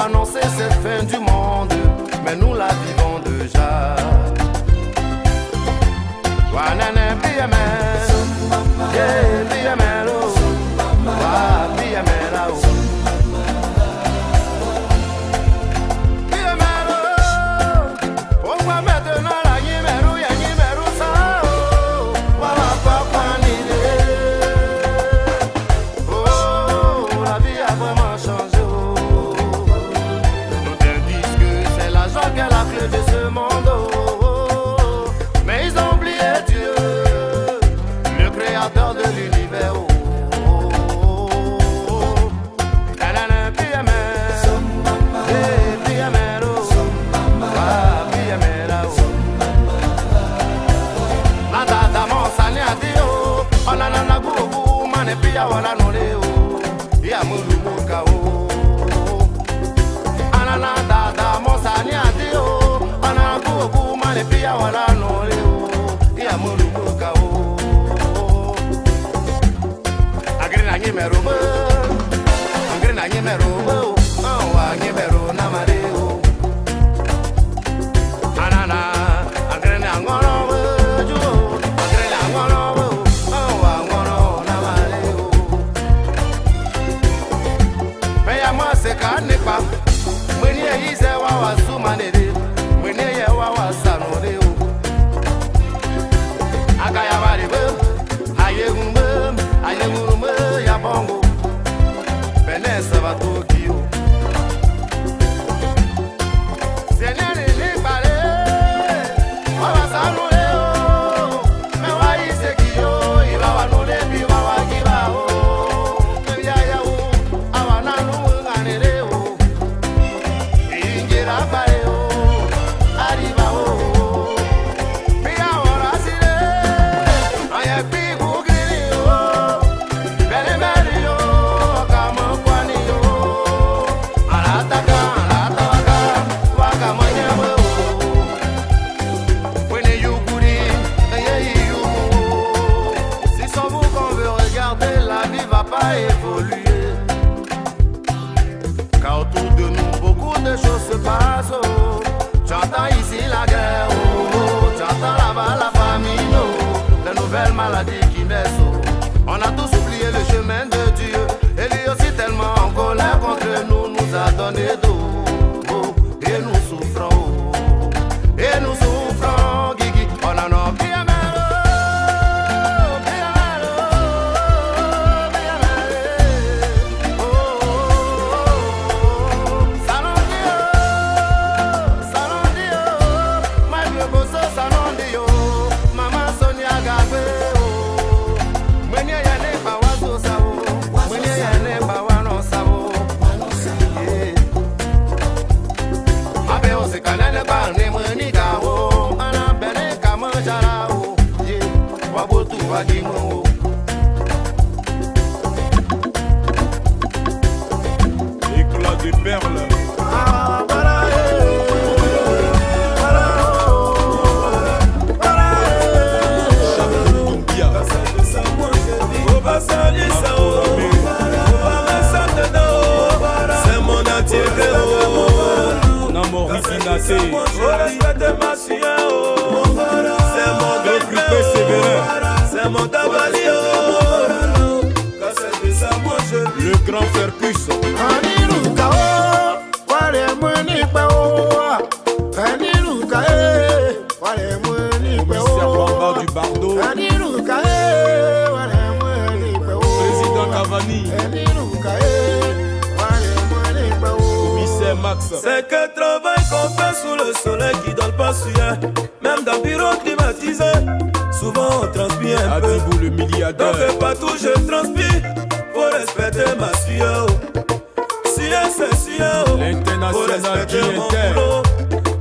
annoncer cette fin du monde, mais nous la vivons déjà. Wanana Biamel, yeah, Biamel, oh, Biamel, oh. Pia wala nole o, ya mulu muka o. Anana dada mosani adi o, anana kuku mane pia wala nole o, ya mulu muka o. Agri na nyime robo, agri na nyime robo, awa nyime ro na mare o. Anana agri na ngono jo, agri na ngono. Nipa mweni yize wa wasumanede mweni ye wa wasanode o akaya waribe ayegumbe ya bongo benesa batokio senere ni pare wa wasanode o me wa yise kiyo iba wanode bi wa wagiba o ya ya o awana no nganere évoluer, car autour de nous beaucoup de choses se passent. Oh. J'entends ici la guerre, oh. J'entends là-bas la famine, oh. Les nouvelles maladies qui naissent. Oh. On a tous oublié le chemin de Dieu, et lui aussi tellement en colère contre nous, nous a donné d'eau, oh. Et nous souffrons, oh. Et nous souffrons, Guigui, on en a bien. Éclat de perles. C'est mon entier. C'est c'est mon tabalio. le grand Fercus. Commissaire Wanga du Bardo. Président Cavani. Commissaire Max. C'est que travail qu'on fait sous le soleil qui donne pas sueur. Même dans le bureau climatisé, souvent on transpire un peu. Adibou le milliardaire. Donc partout je transpire, faut respecter ma sueur. Sueur c'est sueur. L'international qui inter.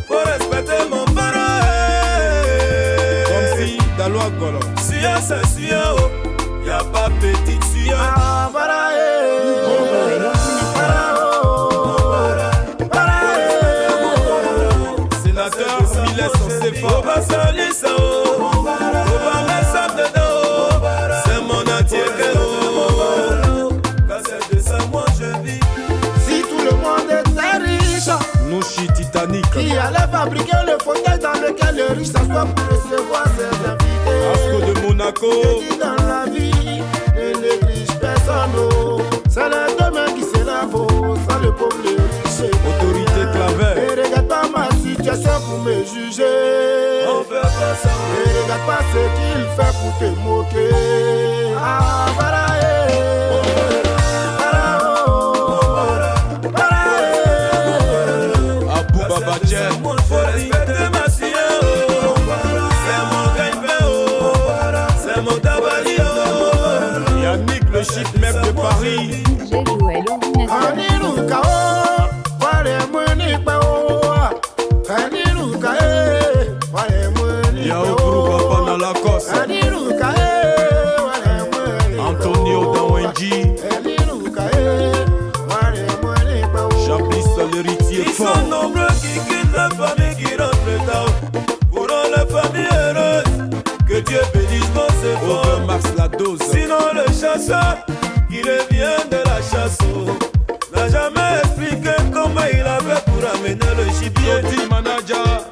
Faut respecter mon parent. Comme si Daloa Golo. Sueur c'est sueur. Y'a pas petite sueur. Sénateur Miles Onsefa. Faut pas salir ça. Faut pas mettre ça dedans. C'est mon entier que quand c'est de ça moi je vis. Si tout le monde est sérieux, Qui allait fabriquer le fauteuil dans lequel les riches s'assoient pour recevoir ses invités. Asco de Monaco. Qui dans la vie ne néglige personne. Oh. C'est le demain qui sera beau, sans le pauvre le riche. Autorité Claver. Ne regarde pas ma situation pour me juger. On fait pas ça. Ne regarde pas ce qu'il fait pour te moquer. Ah, voilà, Abou Babadje. Faut respecter ma scie, oh. C'est mon gagne-pain, oh. C'est mon tabali, oh. Yannick le chic mec de Paris. J'ai joué l'ordinateur. Aniruka, oh, wale mwini pe, oh. Aniruka, wale mwini pe, Yao Guru Papa dans la cosse. Aniruka, wale mwini pe, Antonio Dawenji. Aniruka, wale mwini pe, oh. Chablis l'héritier Ils sont fort. nombreux qui quittent la famille, qui rentrent tard. Pour rendre la famille heureuse, que Dieu bénisse mon effort. Overmax la dose. Sinon le chasseur, qui revient de la chasse, oh, n'a jamais expliqué comment il avait pour amener le gibier. Yoti Manager.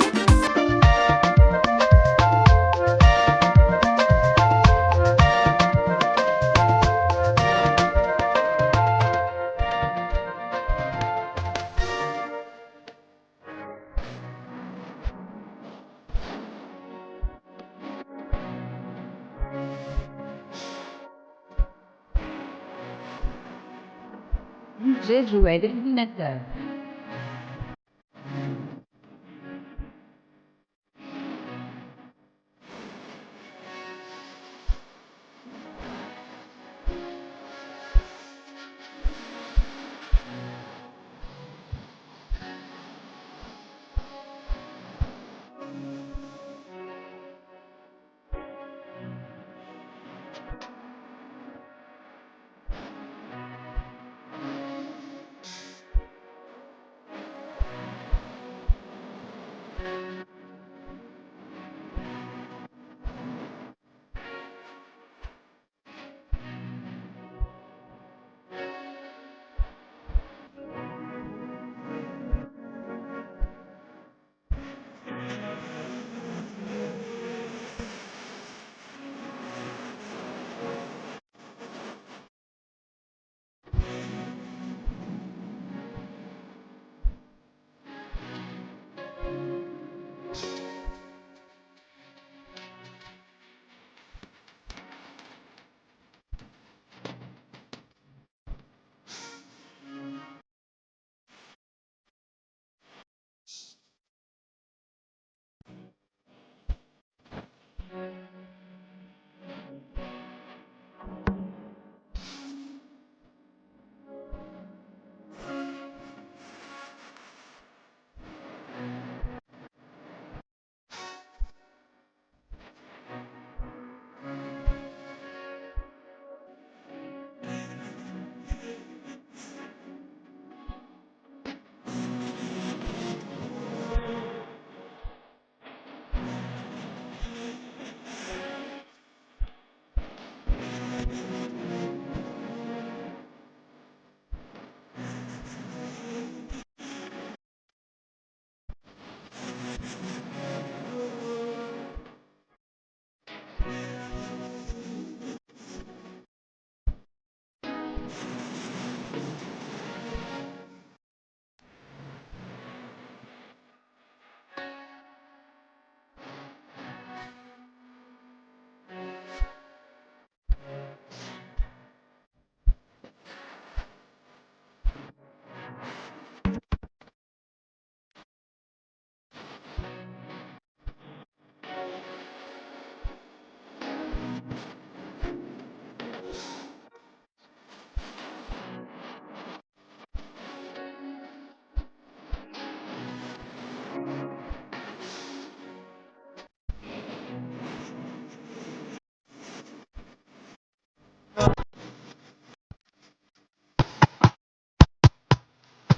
J'ai joué l'ordinateur.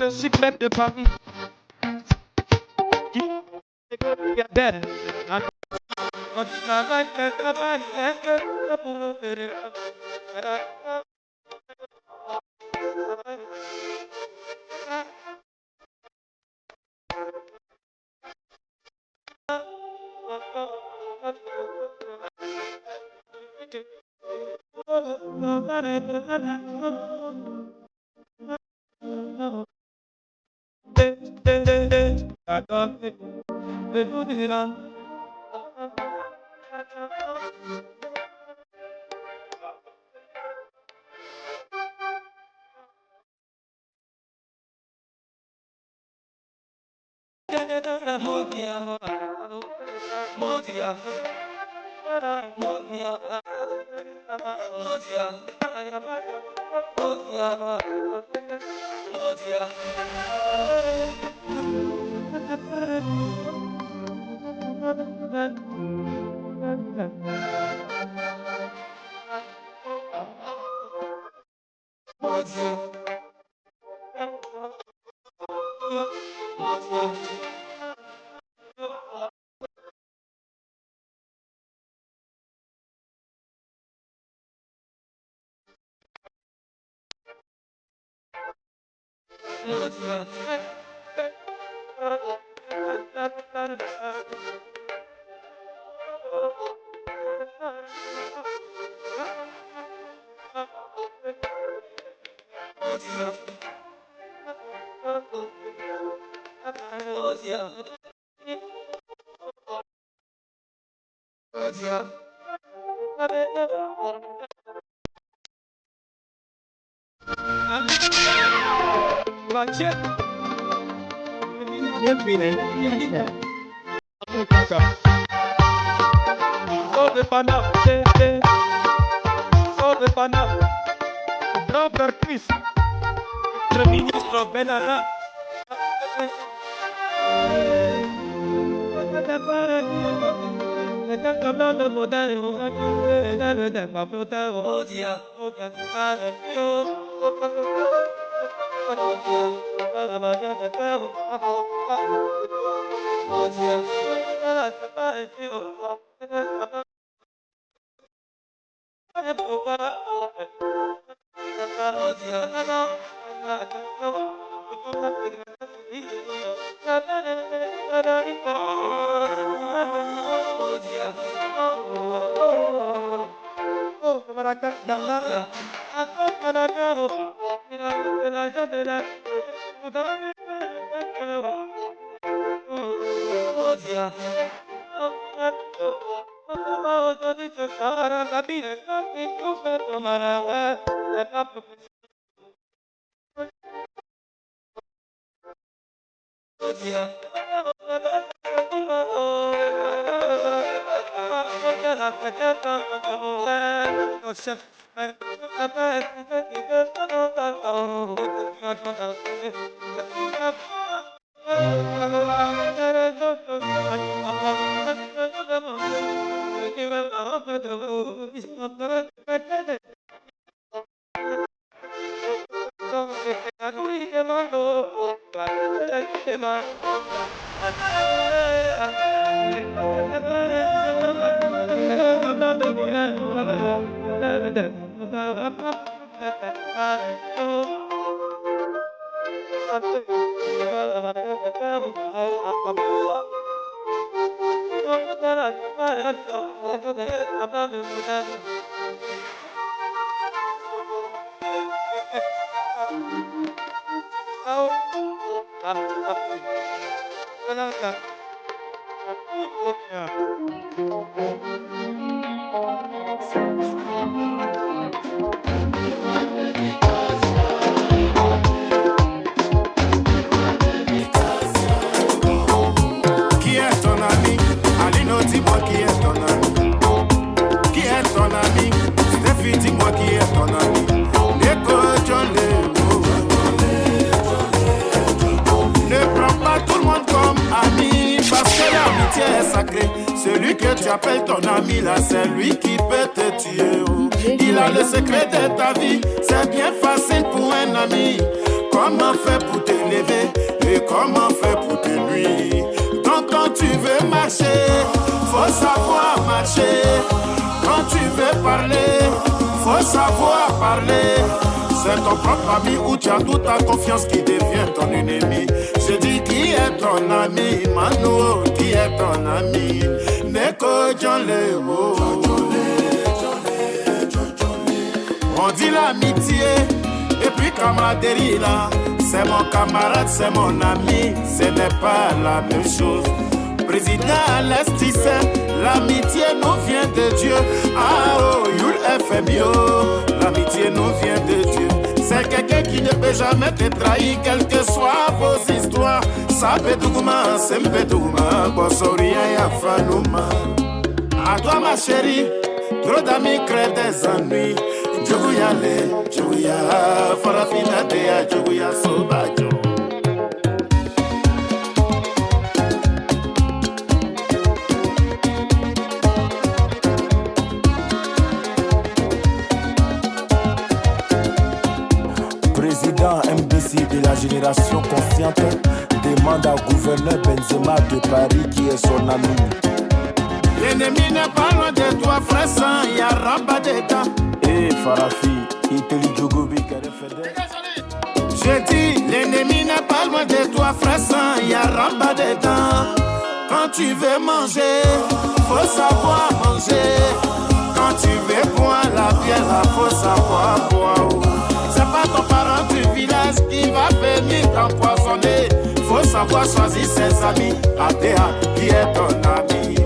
Le cyclette de Paris. Grand Chris, le ministre Benara. Qui est ton ami? Alino, dis-moi qui est ton ami. Qui est ton ami? Steffi, dis-moi qui est ton ami. Neko Johnny, ne prends pas tout le monde comme ami, parce que l'amitié est sacrée. Celui que tu appelles ton ami là, c'est lui qui peut te tuer. Oh. Il a le secret de ta vie, c'est bien facile pour un ami. Comment faire pour t'élever et comment faire pour te nuire? Donc quand tu veux marcher, faut savoir marcher. Quand tu veux parler, faut savoir parler. C'est ton propre ami où tu as toute ta confiance qui devient ton ennemi. Je dis qui est ton ami, Manu, qui est ton ami. Neko John Leo. On dit l'amitié et puis camaraderie là. C'est mon camarade, c'est mon ami, ce n'est pas la même chose. Président Alestissé, l'amitié nous vient de Dieu. Ah oh, Yul FMIO, l'amitié nous vient de Dieu. C'est quelqu'un qui ne peut jamais te trahir, quelles que soient vos histoires. Sabedougouma, Sembedougouma, Bossoria Yafanouma. À toi ma chérie, trop d'amis créent des ennuis. Djogouyale, Djogouya, Farafina Dea, Djogouya Sobajo. Président MBC de la génération consciente demande au gouverneur Benzema de Paris qui est son ami. L'ennemi n'est pas loin de toi, frère sang, y'a rabat dedans. Eh Farafi, Iteli Djogobi Karefede. Je dis, l'ennemi n'est pas loin de toi, frère sang, y'a rabat dedans. Quand tu veux manger, faut savoir manger. Quand tu veux boire la bière, faut savoir boire. C'est pas ton parent du village qui va venir t'empoisonner. Faut savoir choisir ses amis. Adéa, qui est ton ami.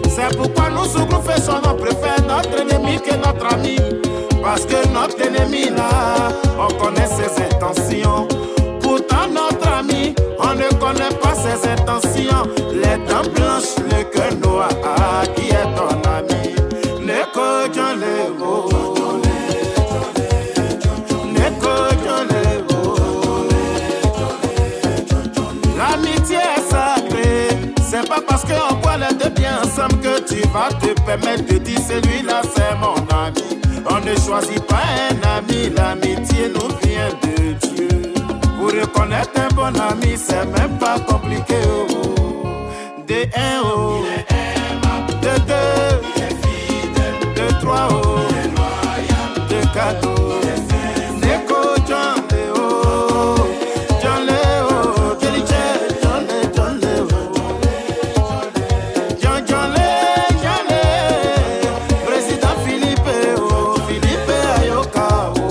C'est pourquoi nous, sous groupe faisons, on préfère notre ennemi que notre ami. Parce que notre ennemi là, on connaît ses intentions. Pourtant notre ami, on ne connaît pas ses intentions. Les dents blanches, le cœur noir, qui est ton ami. Neko Djolego, Neko Djolego. L'amitié est sacrée. C'est pas parce qu'on boit les deux bien ensemble que tu vas te permettre de dire celui-là c'est mon ami. On ne choisit pas un ami, l'amitié nous vient de Dieu. Pour reconnaître un bon ami, c'est même pas compliqué. Oh. De 1, oh. De 2, de 3, oh. De 4, oh. Neko John Leo, John Leo, Jelly Jet, John Leo, John Leo. John Leo, John Leo. Président Philippe, oh, Philippe Ayoka, oh.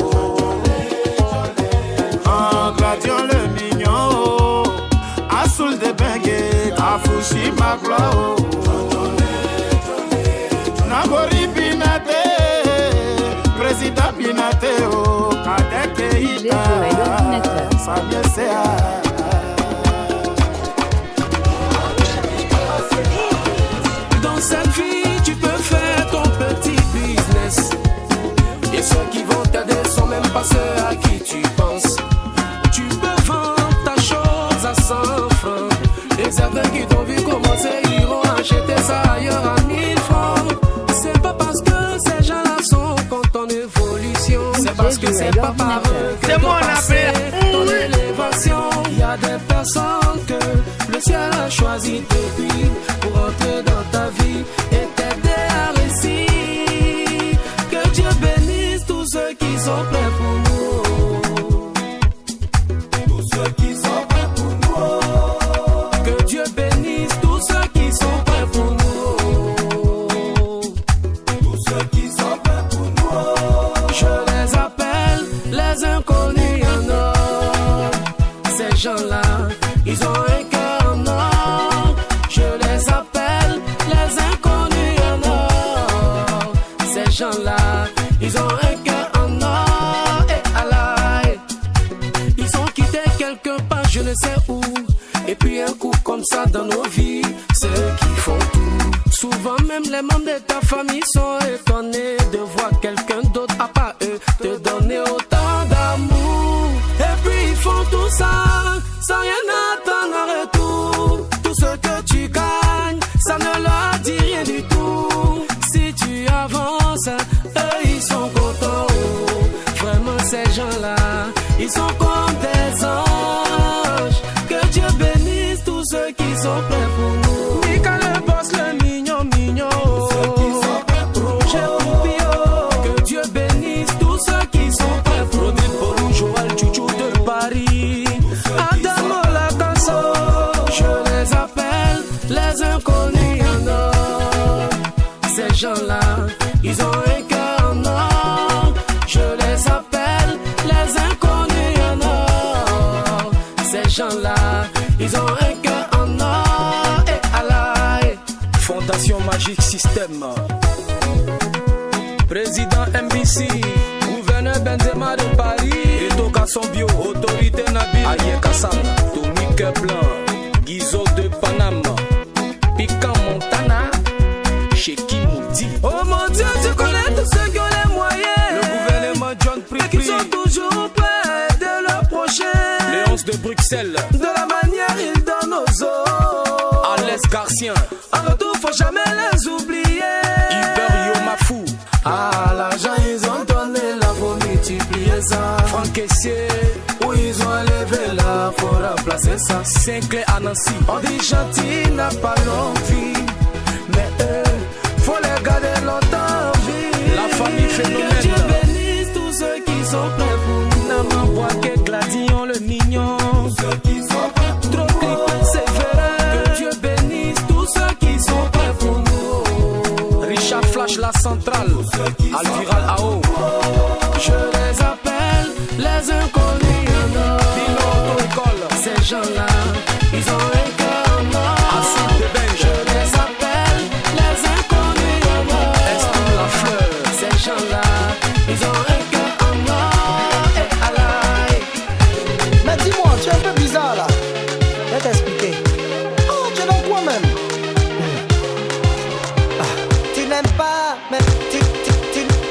En Gladion le mignon, oh. Assoul de Bengue, Afouchi Magloire, oh. Nabori Binate, Président Binate, oh. Kadeke Ita, Samia Sea. Dans cette vie, tu peux faire ton petit business. Et ceux qui vont t'aider sont même pas ceux à qui tu penses. Tu peux vendre ta chose à 100 francs. Et certains qui t'ont vu commencer iront acheter ça ailleurs à 1000 francs. C'est pas parce que ces gens-là sont contre ton évolution. C'est parce que c'est pas par eux que ton passé, ton élévation. Il y a des personnes que le ciel a choisi depuis pour entrer dans ta vie et t'aider à réussir. Que Dieu bénisse tous ceux qui sont prêts pour nous. Tous ceux qui sont prêts pour nous. Que Dieu bénisse tous ceux qui sont prêts pour nous. Tous ceux qui sont prêts pour nous. Je les appelle les inconnus en or. Ces gens-là, ils ont un cœur en or. Je les appelle les inconnus en or. Ces gens-là, ils ont un cœur en or. Et à la ils ont quitté quelque part, je ne sais où. Et puis un coup comme ça dans nos vies, ceux qui font tout. Souvent même les membres de ta famille sont étonnés de voir quelqu'un d'autre à part eux te donner autant d'amour. Et puis ils font tout ça sans rien attendre en retour. Tout ce que tu gagnes, ça ne leur dit rien du tout. Si tu avances, eux ils sont contents. Vraiment ces gens-là, ils sont comme des anges. Que Dieu bénisse tous ceux qui sont prêts pour nous. Mika le boss, le mignon, mignon. Roger Poupio. Que Dieu bénisse tous ceux qui sont prêts pour nous. Joël Chouchou de Paris. Adamo la canson. Je les appelle les inconnus en or. Ces gens-là, ils ont un cœur en or. Je les système. Président MBC, gouverneur Benzema de Paris, Eto Kassambio, autorité Nabil, Aye Kassam, Tommy Keplan, Guizot de Paname, Piquant Montana, Sheki Moudi. Oh mon Dieu, tu connais tous ceux qui ont les moyens. Le gouvernement John Pripri, qui sont toujours près de leur prochain. Léonce de Bruxelles, de la manière ils donnent aux autres. Alès Garcien, en retour faut jamais les oublier. Iber Yomafou, à l'argent ils ont donné là, faut multiplier ça. Franck Kessier, où ils ont élevé là, faut remplacer ça. Sinclair à Nancy, on dit gentil n'a pas longue vie, mais eux, faut les garder longtemps en vie. La famille phénomène. Que Dieu bénisse tous ceux qui sont prêts pour nous. Naman Boaké, Gladillon le mignon. Tous ceux qui sont prêts trop clip, c'est vrai. Que Dieu bénisse tous ceux qui sont prêts pour nous. Richard Flash, la centrale, Alviral AO. Je les appelle les inconnus en or. Bilo Auto-école, ces gens-là, ils ont un cœur en or. Acide de Benj, je les appelle les inconnus en or. Estime la fleur, ces gens-là, ils ont un cœur en or. Et alaï. Mais dis-moi, tu es un peu bizarre là. Je vais t'expliquer. Oh, tu es dans quoi même? Tu n'aimes pas, mais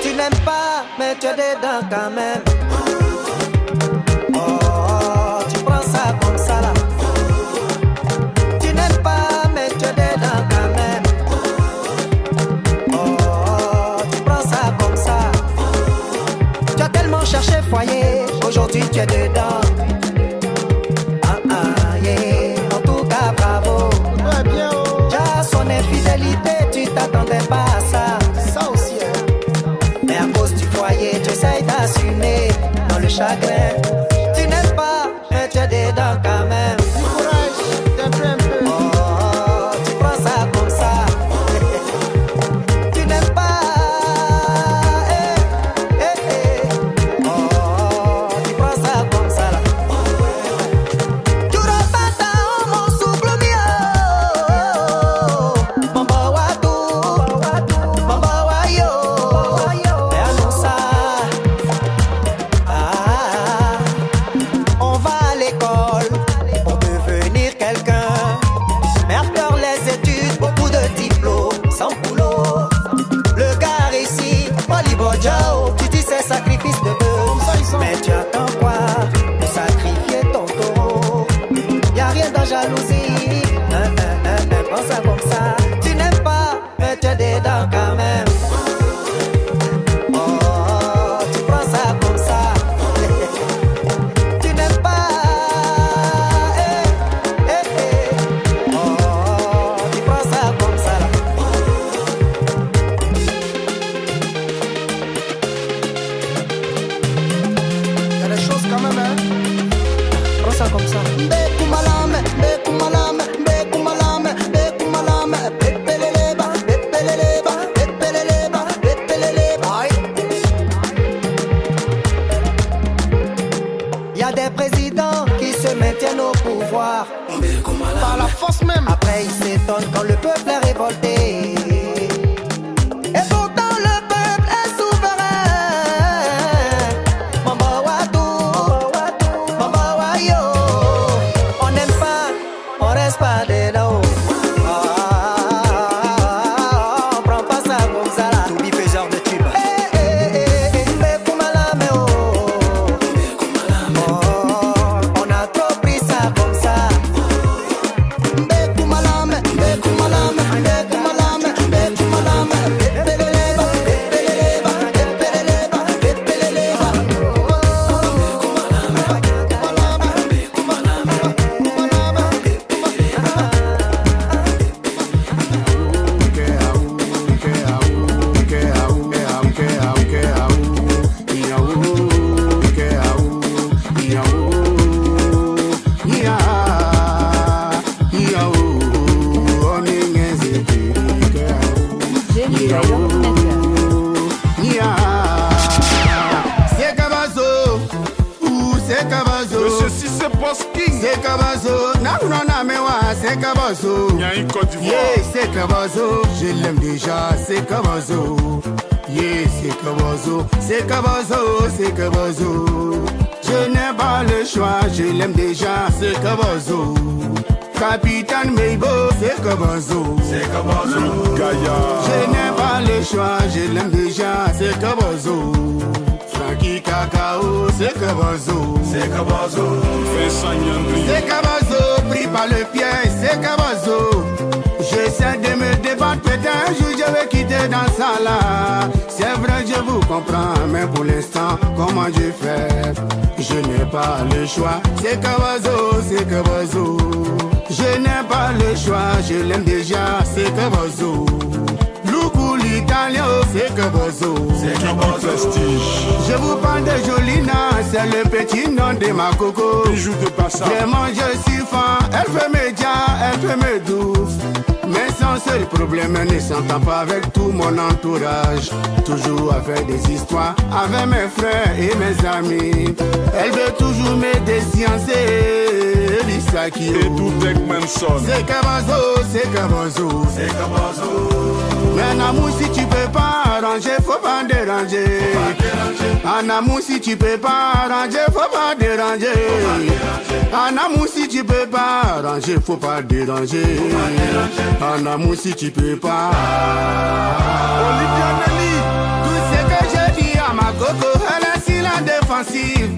tu n'aimes pas, mais tu es dedans quand même. Oh, tu prends ça comme ça là. Tu n'aimes pas, mais tu es dedans quand même. Oh, tu prends ça comme ça. Tu as tellement cherché foyer, aujourd'hui tu es dedans. Yeah. En tout cas, bravo. Ouais, bien, oh. Déjà son infidélité, tu t'attendais pas à ça. Ça aussi, hein. Mais à cause du foyer, tu essayes d'assumer dans le chagrin. Tu n'aimes pas, mais tu es dedans quand même. Du courage, t'es un peu. Oh, tu prends ça comme ça. Tu n'aimes pas. Oh, tu prends ça comme ça là. Mais tu attends quoi pour sacrifier ton taureau? Y'a rien dans jalousie. Prends ça comme ça. Tu n'aimes pas, mais tu es dedans quand même. Oh, tu prends ça comme ça. Tu n'aimes pas. Oh, tu prends ça comme ça. Quand même, hein? Prends ça comme ça. Bekumalame, bekumalame, bekumalame, bekumalame, bepeleleba, bepeleleba, bepeleleba, bepeleleba. Y a des présidents qui se maintiennent au pouvoir par la force même. Après ils s'étonnent quand le peuple est révolté. Et pourtant le peuple est souverain. Mamba Watu, Mamba Wayo. On n'aime pas, on reste pas dedans. On prend pas ça comme ça là. Toby faiseur de tube. Bekumalame oh. On a trop pris ça comme ça. Bekumalame, Bekumalame, Bekumalame. Boss King. C'est Kabazo, Nakunana Mewa, c'est Kabazo. Nyaï Côte d'Ivoire. Yeah, c'est Kabazo, je l'aime déjà, c'est Kabazo. Yeah, c'est Kabazo, c'est Kabazo, c'est Kabazo. Je n'ai pas le choix, je l'aime déjà, c'est Kabazo. Capitaine Meibo, c'est Kabazo. C'est Kabazo. Gaïa. Je n'ai pas le choix, je l'aime déjà, c'est Kabazo. Frankie Kakao, c'est Kabazo. C'est Kabazo. Fais Sanyandri. C'est Kabazo, pris par le pied, c'est Kabazo. J'essaie de me débattre, peut-être un jour je vais quitter dans ça là. C'est vrai, je vous comprends, mais pour l'instant, comment je fais? Je n'ai pas le choix, c'est Kabazo, c'est Kabazo. Je n'ai pas le choix, je l'aime déjà, c'est Kabazo. Loukou l'italien, c'est Kabazo. C'est Kabazo. Je vous parle de Jolina, c'est le petit nom de ma coco. Bijou de passage. Vraiment je suis fan, elle fait mes dia, elle fait mes douces. Mais son seul problème, elle ne s'entend pas avec tout mon entourage. Toujours à faire des histoires avec mes frères et mes amis. Elle veut toujours me désiancer. Et tout est Manson. C'est Kabazo, c'est Kabazo. C'est Kabazo. Mais en amour si tu peux pas arranger, faut pas déranger. En amour si tu peux pas arranger, faut pas déranger. En amour si tu peux pas arranger, faut pas déranger. En amour si tu peux pas. Tout ce que je dis à ma coco, elle est si la défensive.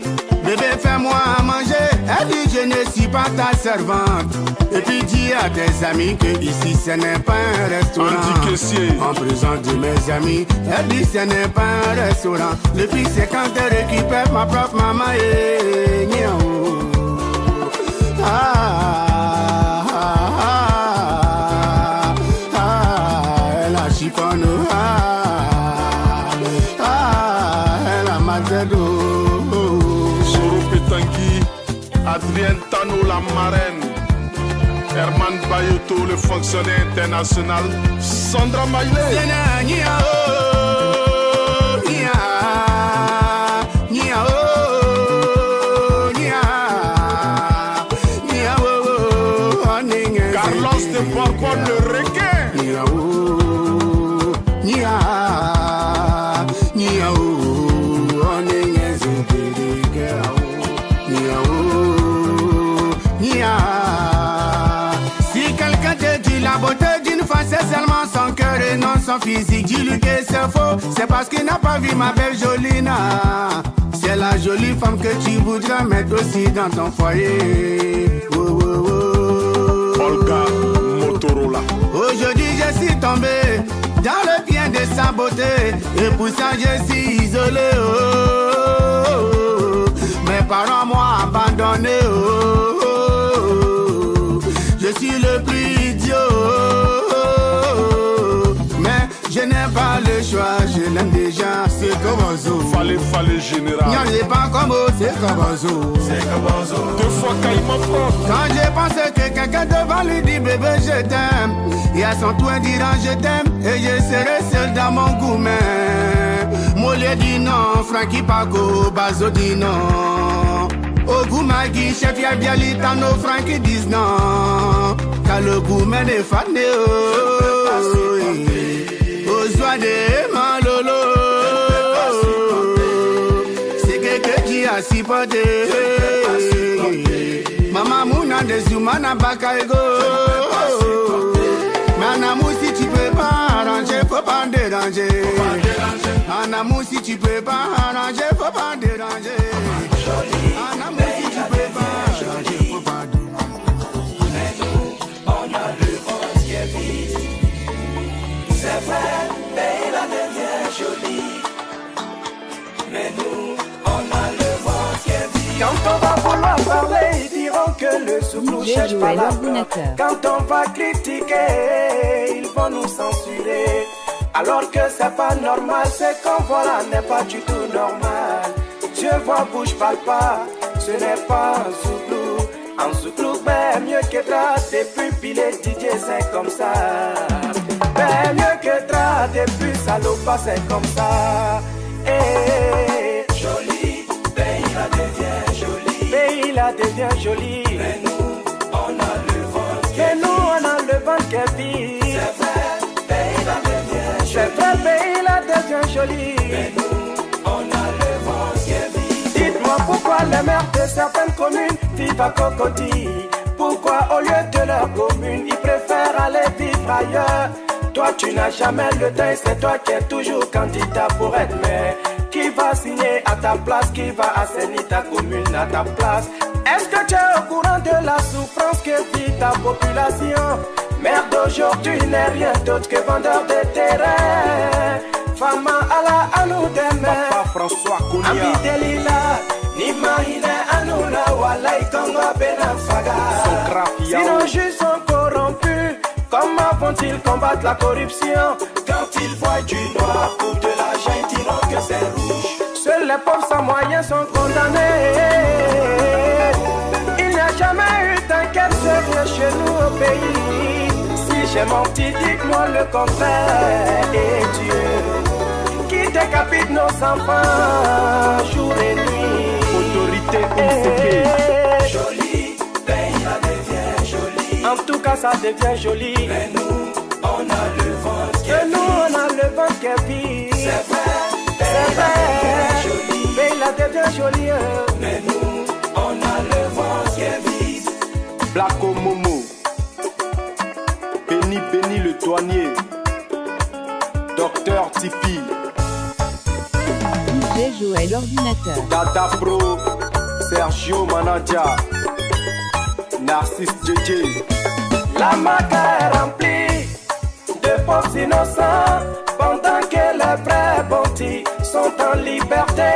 Bébé fais-moi à manger, elle dit je ne suis pas ta servante. Et puis dis à tes amis que ici ce n'est pas un restaurant. En présence de mes amis, elle dit ce n'est pas un restaurant. Le pire c'est quand elle récupère ma propre maman et elle a chiffonné, elle a matado. Adrien Tano, la marraine. Herman Bayoto, le fonctionnaire international. Sandra Maillet. Carlos de Borbon, le requin. Si quelqu'un te dit la beauté d'une femme c'est seulement son cœur et non son physique, dis-lui que c'est faux, c'est parce qu'il n'a pas vu ma belle Jolina. C'est la jolie femme que tu voudrais mettre aussi dans ton foyer. Olga Motorola. Aujourd'hui je suis tombé dans le bien de sa beauté et pour ça je suis isolé. Mes parents m'ont abandonné. Je suis le plus idiot. Mais je n'ai pas le choix, je l'aime déjà, c'est Kabazo. Fallait général. N'y en a pas comme c'est Kabazo. C'est Kabazo. Deux fois Caïman propre. Quand je pense que quelqu'un devant lui dit bébé je t'aime, et à son tour dira je t'aime et je serai seul dans mon gourmet. Mollet dit non, Frankie Paco, Bazo dit non. Ogumagi, chef Yabialitano, Frankie disent non. Car le gourmet est fané. Aux joies de Malolo. C'est quelqu'un qui a si porté. Maman Mouna de Zoumana Bakaego. Mais en amour si tu peux pas arranger, faut pas déranger. En amour si tu peux pas arranger, faut pas déranger. En amour si tu peux pas arranger, faut pas déranger. Mais nous, on a le ventre qui est vide. C'est vrai, mais la devient jolie. Mais nous, on a le ventre qui est vide. Quand on va vouloir parler, ils diront que le souffle cherche pas la peur. Quand on va critiquer, ils vont nous censurer. Alors que c'est pas normal, c'est qu'on voilà n'est pas du tout normal. Dieu voit, bouge, parle pas, ce n'est pas un souclou. Un souclou, ben mieux que Tra, depuis pilé DJ, c'est comme ça. Ben mieux que Tra, depuis Salopa, c'est comme ça. Jolie, ben il la devient jolie. Ben il la devient jolie. Mais nous, on a le ventre qui est vide. Mais nous, on a le ventre qui est vide. C'est vrai, Beila devient jolie. C'est vrai, Beila devient jolie. Mais nous, on a le ventre qui est vide. Dites-moi pourquoi les maires de certaines communes vivent à Cocody. Pourquoi au lieu de leur commune, ils préfèrent aller vivre ailleurs. Toi tu n'as jamais le temps, c'est toi qui es toujours candidat pour être maire. Qui va signer à ta place, qui va assainir ta commune à ta place? Est-ce que tu es au courant de la souffrance que vit ta population? Maire d'aujourd'hui n'est rien d'autre que vendeur de terrain. Femme à la anou demain. Papa François Kounia Ambi Delila ni mahine anou la walai Congo Benafaga. Sinon juste sont corrompus. Comment vont-ils combattre la corruption? Quand ils voient du noir ou de l'argent, ils diront que c'est rouge. Seuls les pauvres sans moyens sont condamnés. Il n'y a jamais eu d'enquête sérieuse chez nous au pays. Si j'ai menti, dites-moi le contraire. Et Dieu qui décapite nos enfants jour et nuit. Autorité jolie, Beila devient jolie. En tout cas ça devient joli. Mais nous, on a le ventre qui est vide. Nous, on a le ventre qui est vide. C'est vrai, Beila devient jolie. Beila devient jolie. Mais nous, on a le ventre qui est vide. Blacko Momo, Benny le douanier, Docteur Tipeee, DJ Joël ordinateur, Dada Pro, Sergio Manadia, Narcisse JJ. La maca est remplie de pauvres innocents, pendant que les vrais bandits sont en liberté.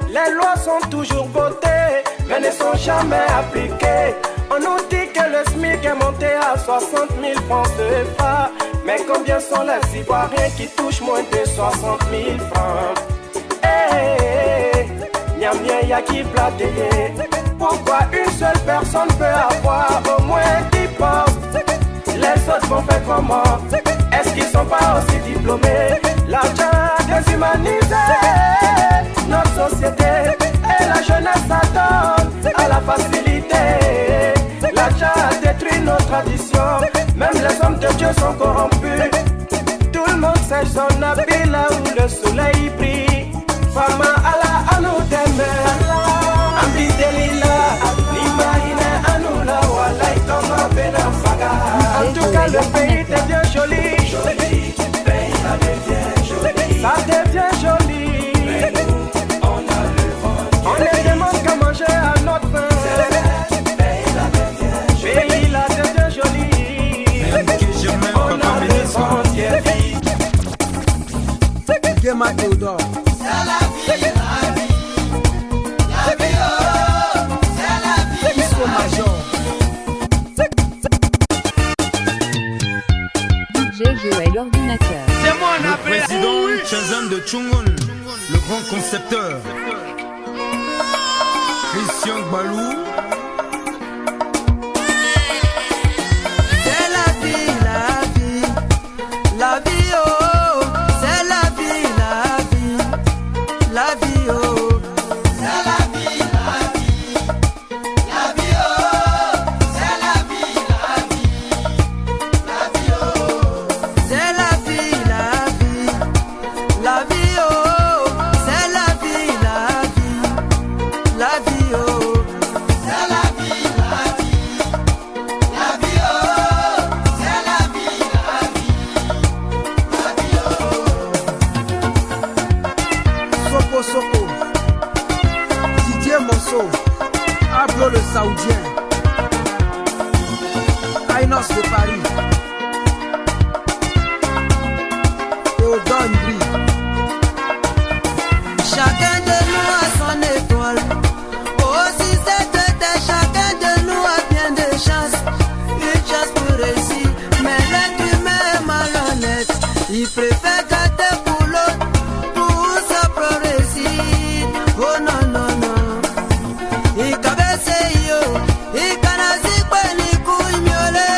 Les lois sont toujours votées, mais ne sont jamais appliquées. On nous dit que le SMIC est monté à 60 000 francs CFA. Mais combien sont les Ivoiriens qui touchent moins de 60 000 francs? Niam ya qui plateye. Pourquoi une seule personne peut avoir au moins 10 postes? Les autres vont faire comment? Est-ce qu'ils sont pas aussi diplômés? L'argent déshumanisé notre société et la jeunesse s'attend à la facilité. L'argent a détruit nos traditions. Même les hommes de Dieu sont corrompus. Tout le monde sèche son habit là où le soleil brille. Femme à la anou demain. Ambi Delila ni mahine anou la walai Congo Benafaga. En tout cas le pays devient joli. Joli, Beila devient joli. Ça devient joli. Mais nous, on a le ventre. On ne demande qu'à manger à notre faim. Beila devient joli. On a le ventre qui est vide. Gema Théodore. C'est la vie, la vie. La vie, oh, c'est la vie. Kisco Major. DJ Joël ordinateur. C'est moi le président Chazan de Chungun, le grand concepteur. Christian Balou. C'est la vie, la vie. La vie, oh, c'est la vie, la vie. La vie, oh, c'est la vie, la vie. La vie, oh, c'est la vie, la vie. La vie, oh, c'est la vie, la vie. La vie, oh, c'est la vie, la vie. La vie, oh, c'est la vie, la vie. La vie, oh, c'est la vie, la vie. La vie, oh. Soko Soko. Didier Monceau. Ablo le Saoudien. Ainos de Paris. Théodore Ndri. Chacun de nous a son étoile. Aussi cette tête, chacun de nous a bien de chance. Une chance pour réussir. Mais l'être humain est malhonnête. Il préfère gâter pour l'autre, pour sa propre réussite. Oh non, non, non. Il cabesse yo. Il canasi kwa ni kuimiole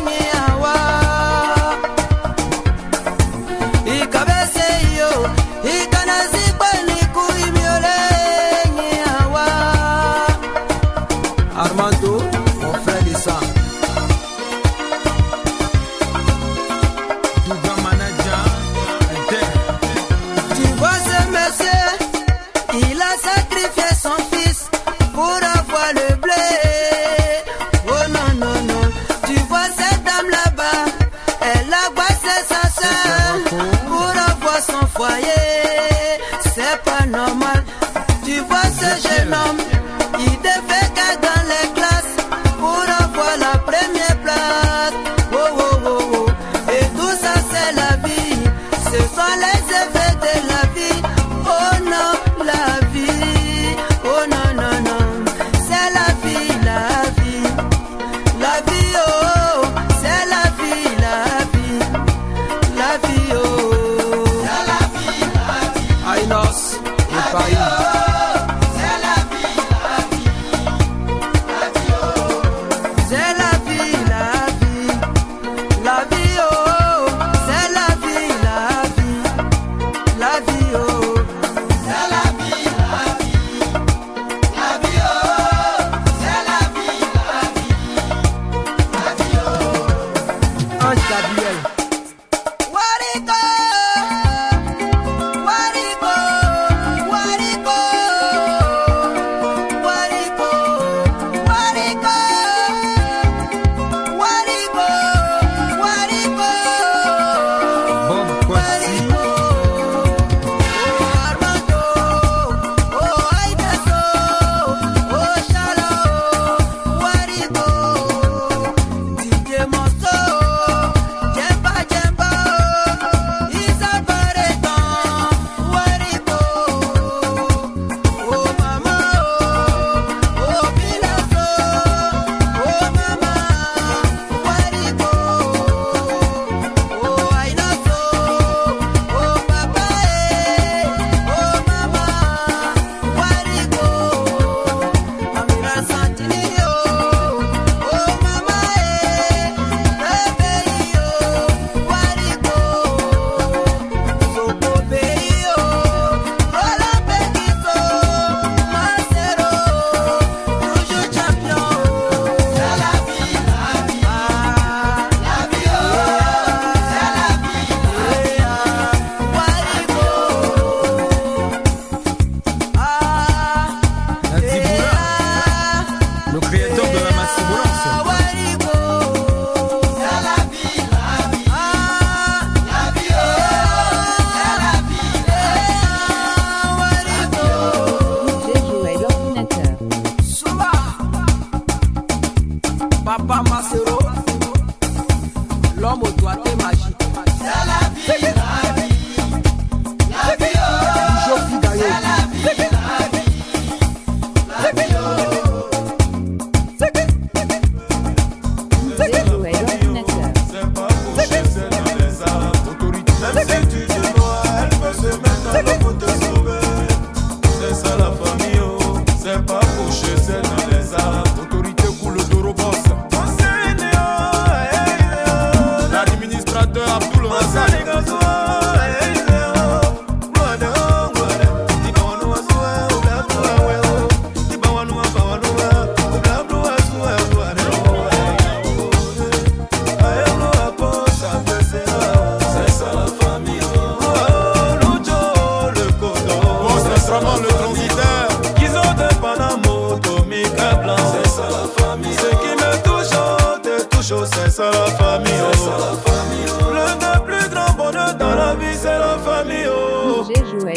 ni awa. Il cabesse yo. Il canasi kwa ni kuimiole.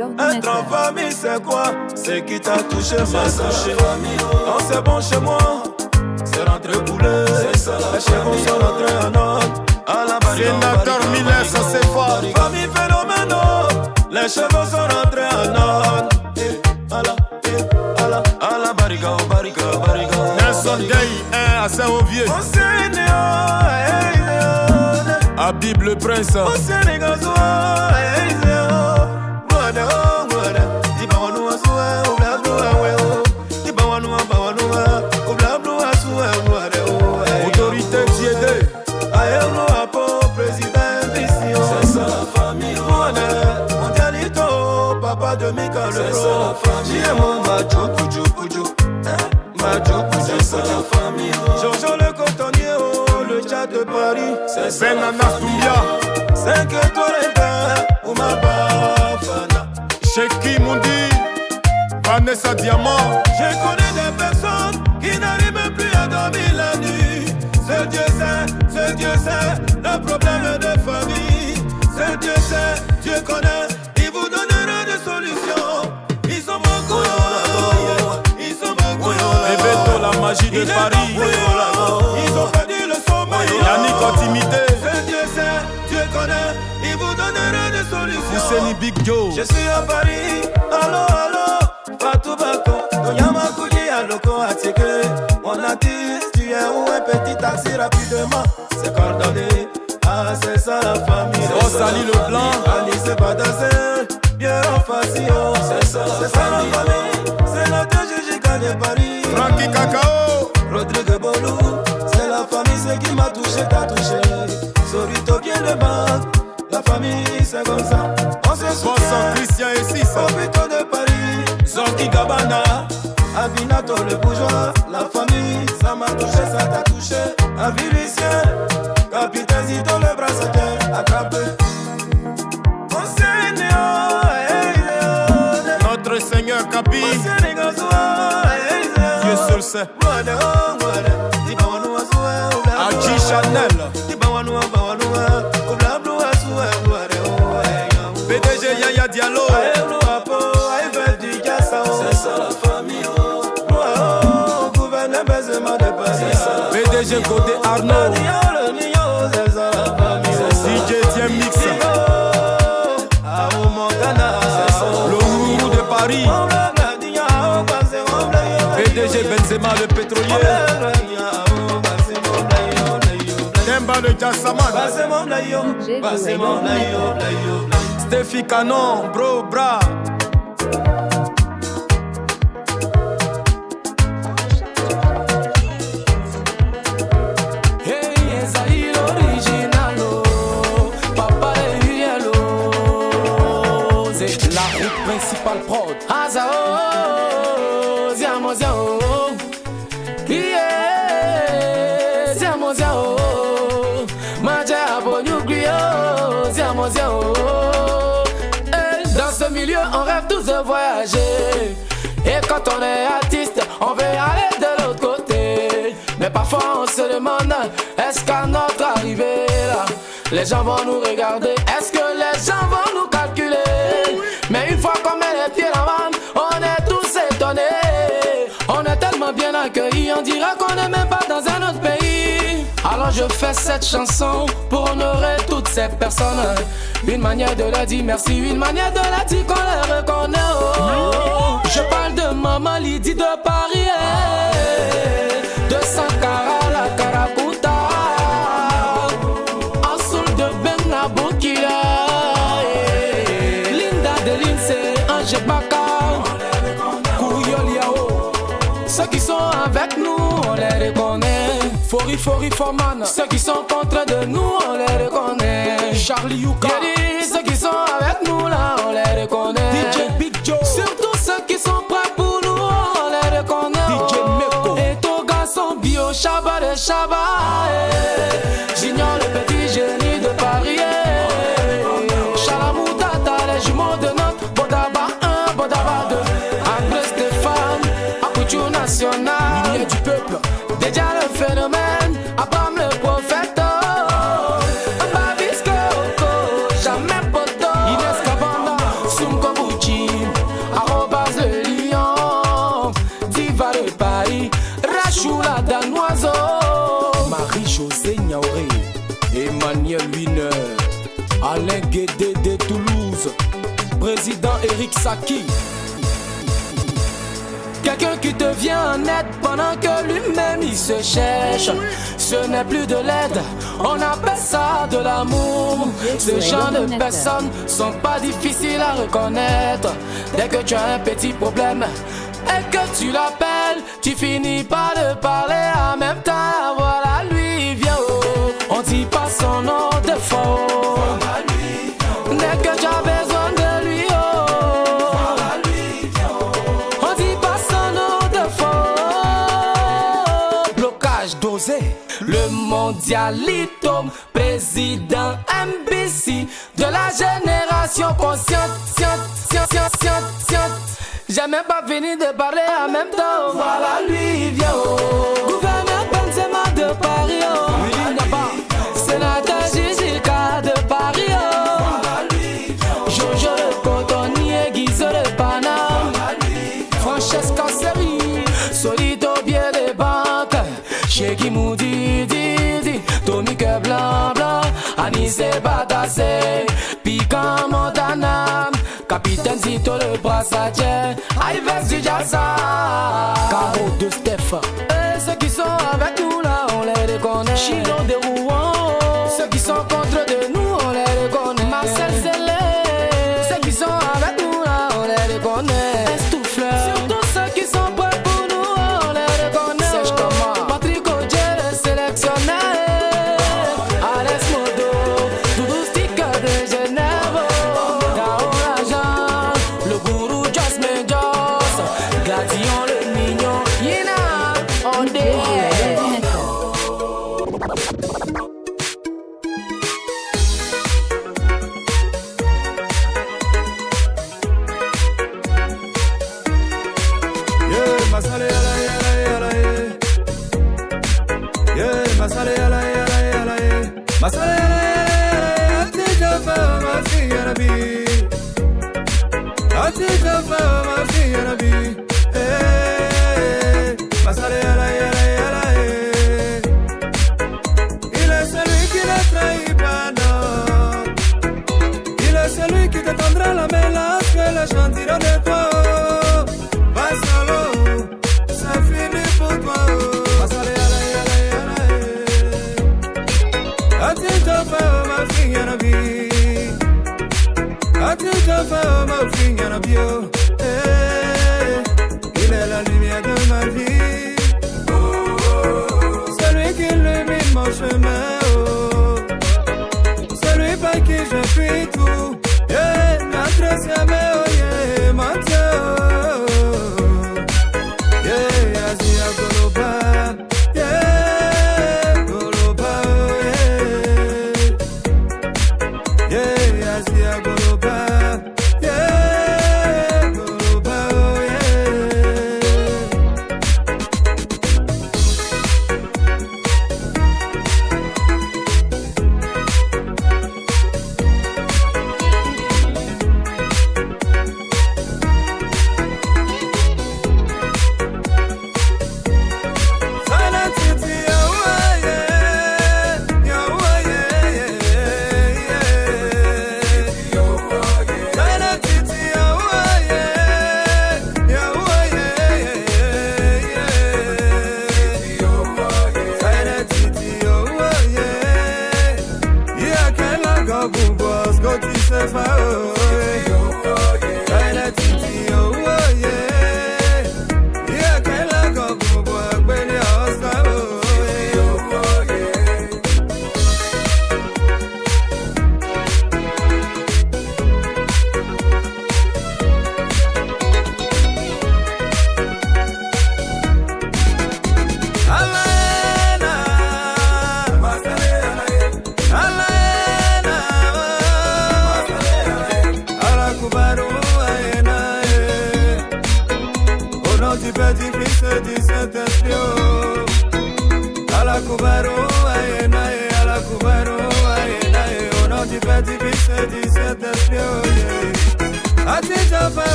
l'ordinateur. Être en famille, c'est quoi? C'est qui t'a touché, m'a touché. Quand c'est bon chez moi, c'est rentré poulet. C'est ça. Les chevaux sont rentrés en ordre. Sénateur Miller, ça c'est fort. Famille phénoméno, les chevaux sont rentrés en ordre. Ala bariga, bariga, bariga. Nelson Day, à Saint-Ovier. Habib le prince. Autorité Tiédé. C'est ça la famille. Mondialito, papa de Mika le c'est ça la famille. C'est ça la famille. Jojo le cotonnier, le chat de Paris. C'est ça la famille. 5 étoiles ou ma bafana. Sheki Mundi, Vanessa Diamant. Je connais des personnes qui n'arrivent même plus à dormir la nuit. Ce Dieu sait, le problème est de famille. Ce Dieu sait, Dieu connaît, il vous donnera des solutions. Ils sont beaucoup, ils sont beaucoup. Et Beto, la magie de Paris. Ils ont perdu le sommeil. Yannick Intimité. Ce Dieu sait, Dieu connaît, il vous donnera des solutions. Ouseni Big Joe. Je suis à Paris, allo, Fatou Bako, Toyama Kouyi, Aloko Atike. Mon artiste, tu es où un petit taxi rapidement? C'est coordonné, ah c'est ça la famille. Oh Sali le blanc, Alice Badazin, bien en facio. C'est ça la famille, c'est la TGJK de Paris. Frankie Cacao, Rodrigue Bolou, c'est la famille, c'est qui m'a touché, t'as touché. Sorito vient de banque, la famille c'est comme ça. On se soutient, Christian et Sissa, Obito de Paris, Zorki Gabana, Abinato le bourgeois, la famille, ça m'a touché, ça t'a touché. Avilicien, Capitaine Zito le bracelet, attrapé. notre Seigneur Capi, Dieu seul sait. Adji Chanel, PDG Yaya Diallo. C'est ça la famille. Gouverneur Benzema de Paris. PDG Côté Arnaud. DJ Diem Mix. Le Rourou de Paris. PDG Benzema le pétrolier. Demba le Jassaman. Steffi Canon, bro, bra. Principal prod Azao Ziamo Ziao Yeah Ziamo Ziao Maja Abonyu Grio Ziamo Ziao Dans ce milieu on rêve tous de voyager. Et quand on est artiste on veut aller de l'autre côté. Mais parfois on se demande est-ce qu'à notre arrivée là les gens vont nous regarder? Est-ce que les gens vont nous calculer? Mais une fois qu'on met les pieds là-bas, on est tous étonnés. On est tellement bien accueillis, on dirait qu'on n'est même pas dans un autre pays. Alors je fais cette chanson pour honorer toutes ces personnes. Une manière de leur dire merci, une manière de leur dire qu'on les reconnaît. Oh. Je parle de Maman Lydie de Paris, de Sankara la Karakuta, Assoul de Benabokia. Ceux qui sont avec nous, on les reconnaît. Fori Foman. Ceux qui sont contre de nous, on les reconnaît. Charlie Yuka. Ceux qui sont avec nous là, on les reconnaît. DJ Big Joe. Surtout ceux qui sont prêts pour nous, on les reconnaît. DJ Meko. Et ton garçon bio, Shabba de Shabba. J'ignore le petit génie de Paris. Chalamoutata, les jumeaux de notre Bodaba 1, Bodaba 2. André Stéphane, Akutu National. Lumière du peuple. Déjà le phénomène, Abraham le prophète. Babisco, jamais poto. Inès Kabanda, Sumko Bucci. Eric Saki. Quelqu'un qui te vient en aide pendant que lui-même il se cherche. Ce n'est plus de l'aide, on appelle ça de l'amour. Ce genre de personnes sont pas difficiles à reconnaître. Dès que tu as un petit problème et que tu l'appelles, tu finis par le parler en même temps. Voilà, lui vient, oh. On dit pas son nom de faux. Voilà, lui vient, oh. Dès que tu as besoin de lui, oh. Voilà, lui vient, oh. On dit pas son nom de faux. Blocage dosé. Le mondialito, président MBC de la génération consciente, sciente. J'ai même pas fini de parler en même temps. Voilà, lui vient, oh. Gouverneur Benzema de Paris, oh. Willy Naba, sénateur Jijika de Paris, oh. Voilà, lui vient, oh. Jojo le cotonnier, Guizo le Paname. Voilà, lui vient, oh. Francesca Seri, Solito Bier des banques. Sheki Moudi, Didi, Tommy que blanc, Anis Batassé, Piquant Montana, Capitaine Zito le Brassadier, Ives du Jassa, Caro de Steph. Et ceux qui sont avec nous là, on les reconnaît. Chilon de Rouen, ceux qui sont contre de nous, on les reconnaît. Marcel Zélé, ceux qui sont avec nous là, on les reconnaît. Estoufleur, surtout ceux qui sont prêts pour nous, on les reconnaît. Sèche Thomas, Patrick Odier, le sélectionneur. Alex Modo, Doudou Sticker de Genève. Gao Rajan, le gourou Jasmine Joss, Gladion le mignon, Yina, on dit. Il est celui qui ne trahit pas, non. Il est celui qui te tendra la main lorsque les gens diront de toi. Va solo, ça finit pour toi. Attention, ma fille, y'en a vie. Attention, ma fille, y'en a bio. Il est la lumière de ma vie. Celui qui illumine mon chemin. Celui par qui je fuis tout. Notre ciel, oh yeah, mon Dieu. Yeah, Asia Goloba. Yeah, Goloba, yeah. Yeah, Asia Goloba. Yeah, Goloba, yeah.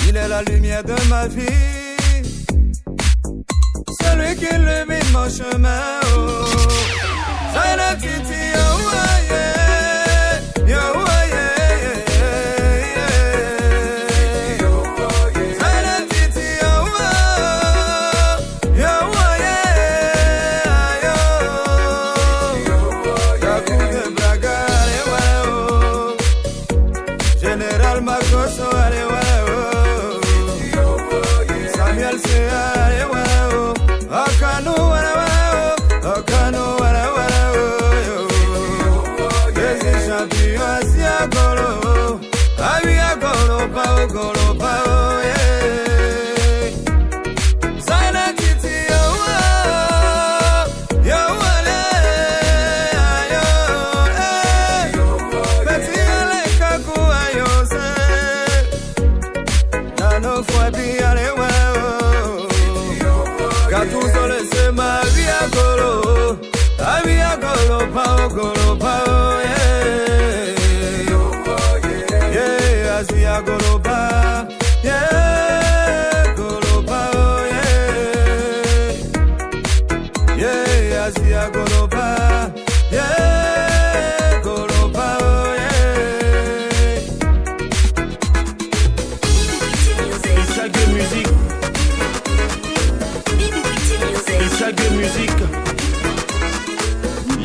Il est la lumière de ma vie, celui qui illumine mon chemin. Oh.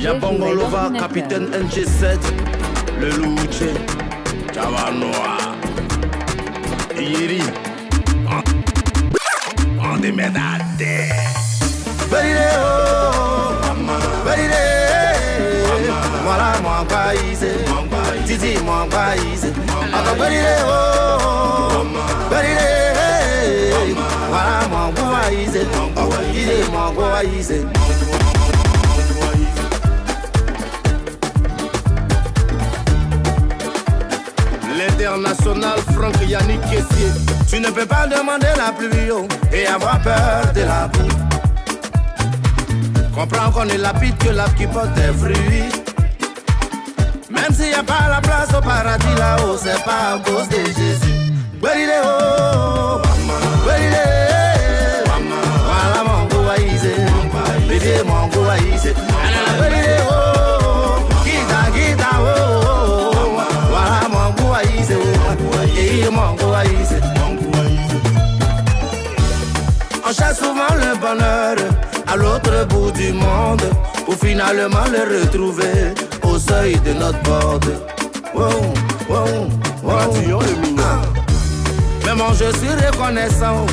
Yabongolova, capitaine NG7, le Louche, Chavanoa, Yiri, on des médailles. Voilà mon pays, Titi mon pays, voilà mon pays, mon pays. L'international Franck Yannick Kessier. Tu ne peux pas demander la pluie et avoir peur de la boue. Comprends qu'on est lapide que l'arbre qui porte des fruits. Même s'il n'y a pas la place au paradis là-haut, c'est pas à cause de Jésus. Voilà mon goaïsé, bébé mon goaïsé. Voilà mon goaïsé, mon goaïsé. On cherche souvent le bonheur à l'autre bout du monde, pour finalement le retrouver au seuil de notre porte. Mais moi je suis reconnaissant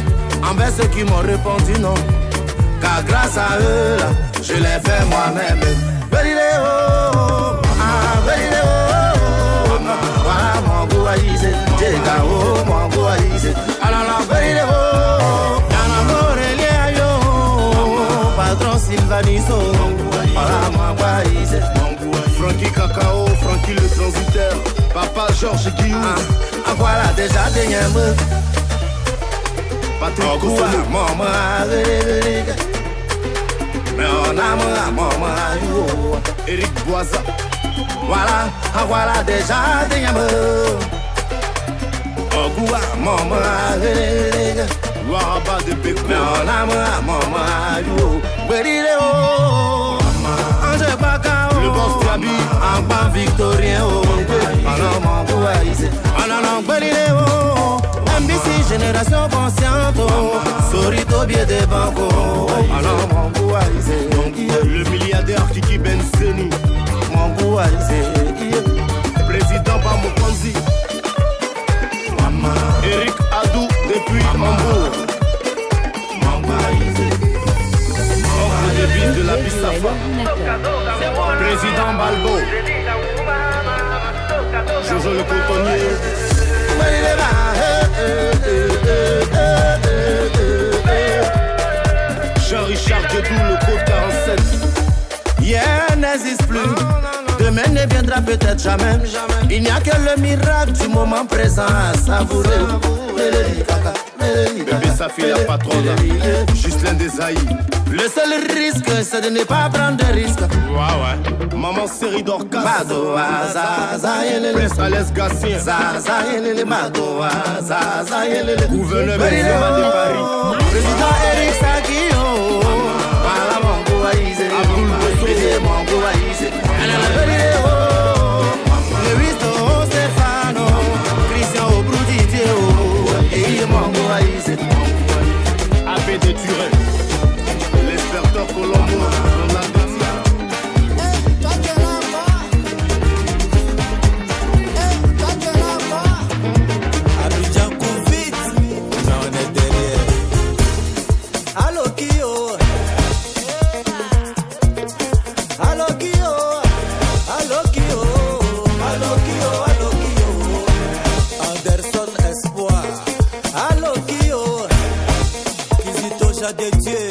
envers ceux qui m'ont répondu non, car grâce à eux là, je l'ai fait moi-même. Voilà mon goaïsé, Djegao mon goaïsé. Alors Patron Sylvaniso, voilà mon goaïsé. Francky Cacao, Francky le transitaire, Papa Georges Guillaume. Voilà déjà des nyambes. Patrick Koussanou, maman, mais on a maman, Eric Boisa. Voilà déjà des nyambes. Ogoua, maman, Waraba de Beko. mais on a maman, Ange Bakao, le boss Trabi, en bas victorien, mon goaïsé. MBC génération consciente, Sorito biais des bancos. Mon goaïsé. Le milliardaire Kiki Benzeni, mon goaïsé. président Bamokonzi, Eric Adou depuis Hambourg, oncle de bis de la Bissafa, président Balbo, Jojo le cotonnier, Jean-Richard Djedou le code 47. Hier n'existe plus, demain ne viendra peut-être jamais. Il n'y a que le miracle du moment présent à savourer. Bébé Safi la patronne, Ghislain Desailly. Le seul risque c'est de ne pas prendre de risques. Ouais. Maman série d'Orcas, Badoa, Zaza, Prince Alès Gassien, Zaza, Badoa, Zaza, gouverneur Benzema de Paris, président Eric Sakio, voilà mon goaïsé, Abdoul Bosso, mon goaïsé. de Dieu.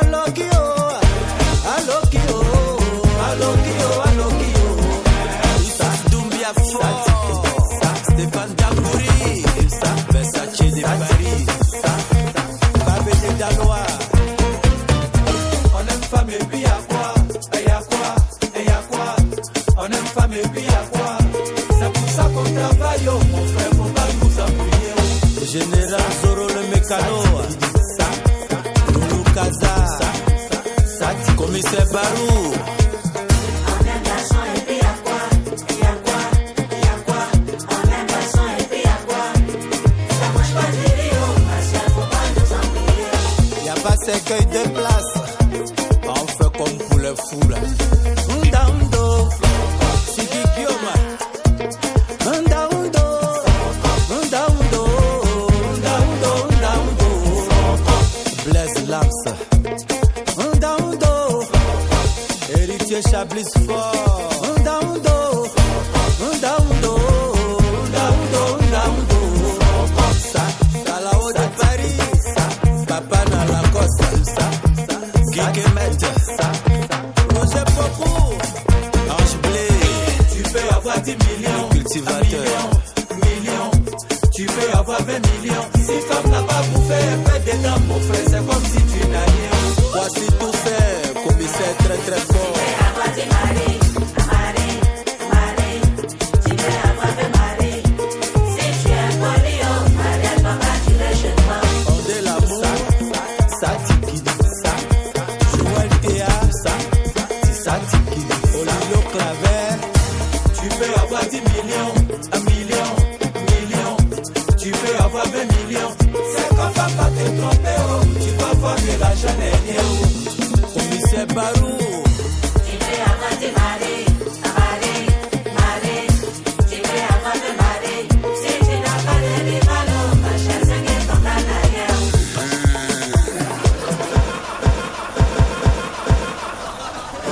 Alokio, Alokio, Alokio, Alokio. Issa Doumbia fort. Stéphane Damouri. Versace de Paris. Babé de Dalois. On aime femme et puis y'a quoi? Et y'a quoi? Et y'a quoi? On aime femme et puis y'a quoi? C'est pour ça qu'on travaille, oh, mon frère, faut pas nous appuyer. Le général Zoro le mécano. Loulou Kaza. Commissaire Barou. On aime la son et puis y'a quoi? Et y'a quoi? Et y'a quoi? On aime la son et puis y'a quoi? Ça mange pas de Rio, Martial, faut pas nous ennuyer. Y'a pas cercueil de place. On fait comme pour les fous là. Ndaundo, Sikikioma. Ndaundo, Ndaundo, Ndaundo, Ndaundo. Blaise Lams. Ndaundo, héritier Chablis fort. Ndaundo, Ndaundo, Ndaundo, Ndaundo. Salao de Paris. Papa na la costa. Guy Mette. Roger Popo. Ange Blé. Tu peux avoir 10 millions. Cultivateur. Millions. Tu peux avoir 20 millions. Si femme n'a pas bouffé, fais des dents, mon frère. C'est comme si tu n'as rien. Voici tout fait. Commissaire très très fort. Tu peux avoir des maris, maris, maris. Tu peux avoir des maris. Si tu es polio, Marielle, papa, tu es chez moi. On de l'amour. Ça tikide. Ça. Joël Théa. Ça. Ça tikide. Olilo Claver. Tu peux avoir 10 millions. 1 million. Million. Tu peux avoir 20 millions. C'est qu'on va pas te tromper. Oh. Tu vas voir que l'argent n'est rien. Oh. Commissaire Barou. Tu peux avoir des maris, maris, maris. Tu peux avoir des maris. Si tu n'as pas de rivalo, ma chère, c'est que ton canarien.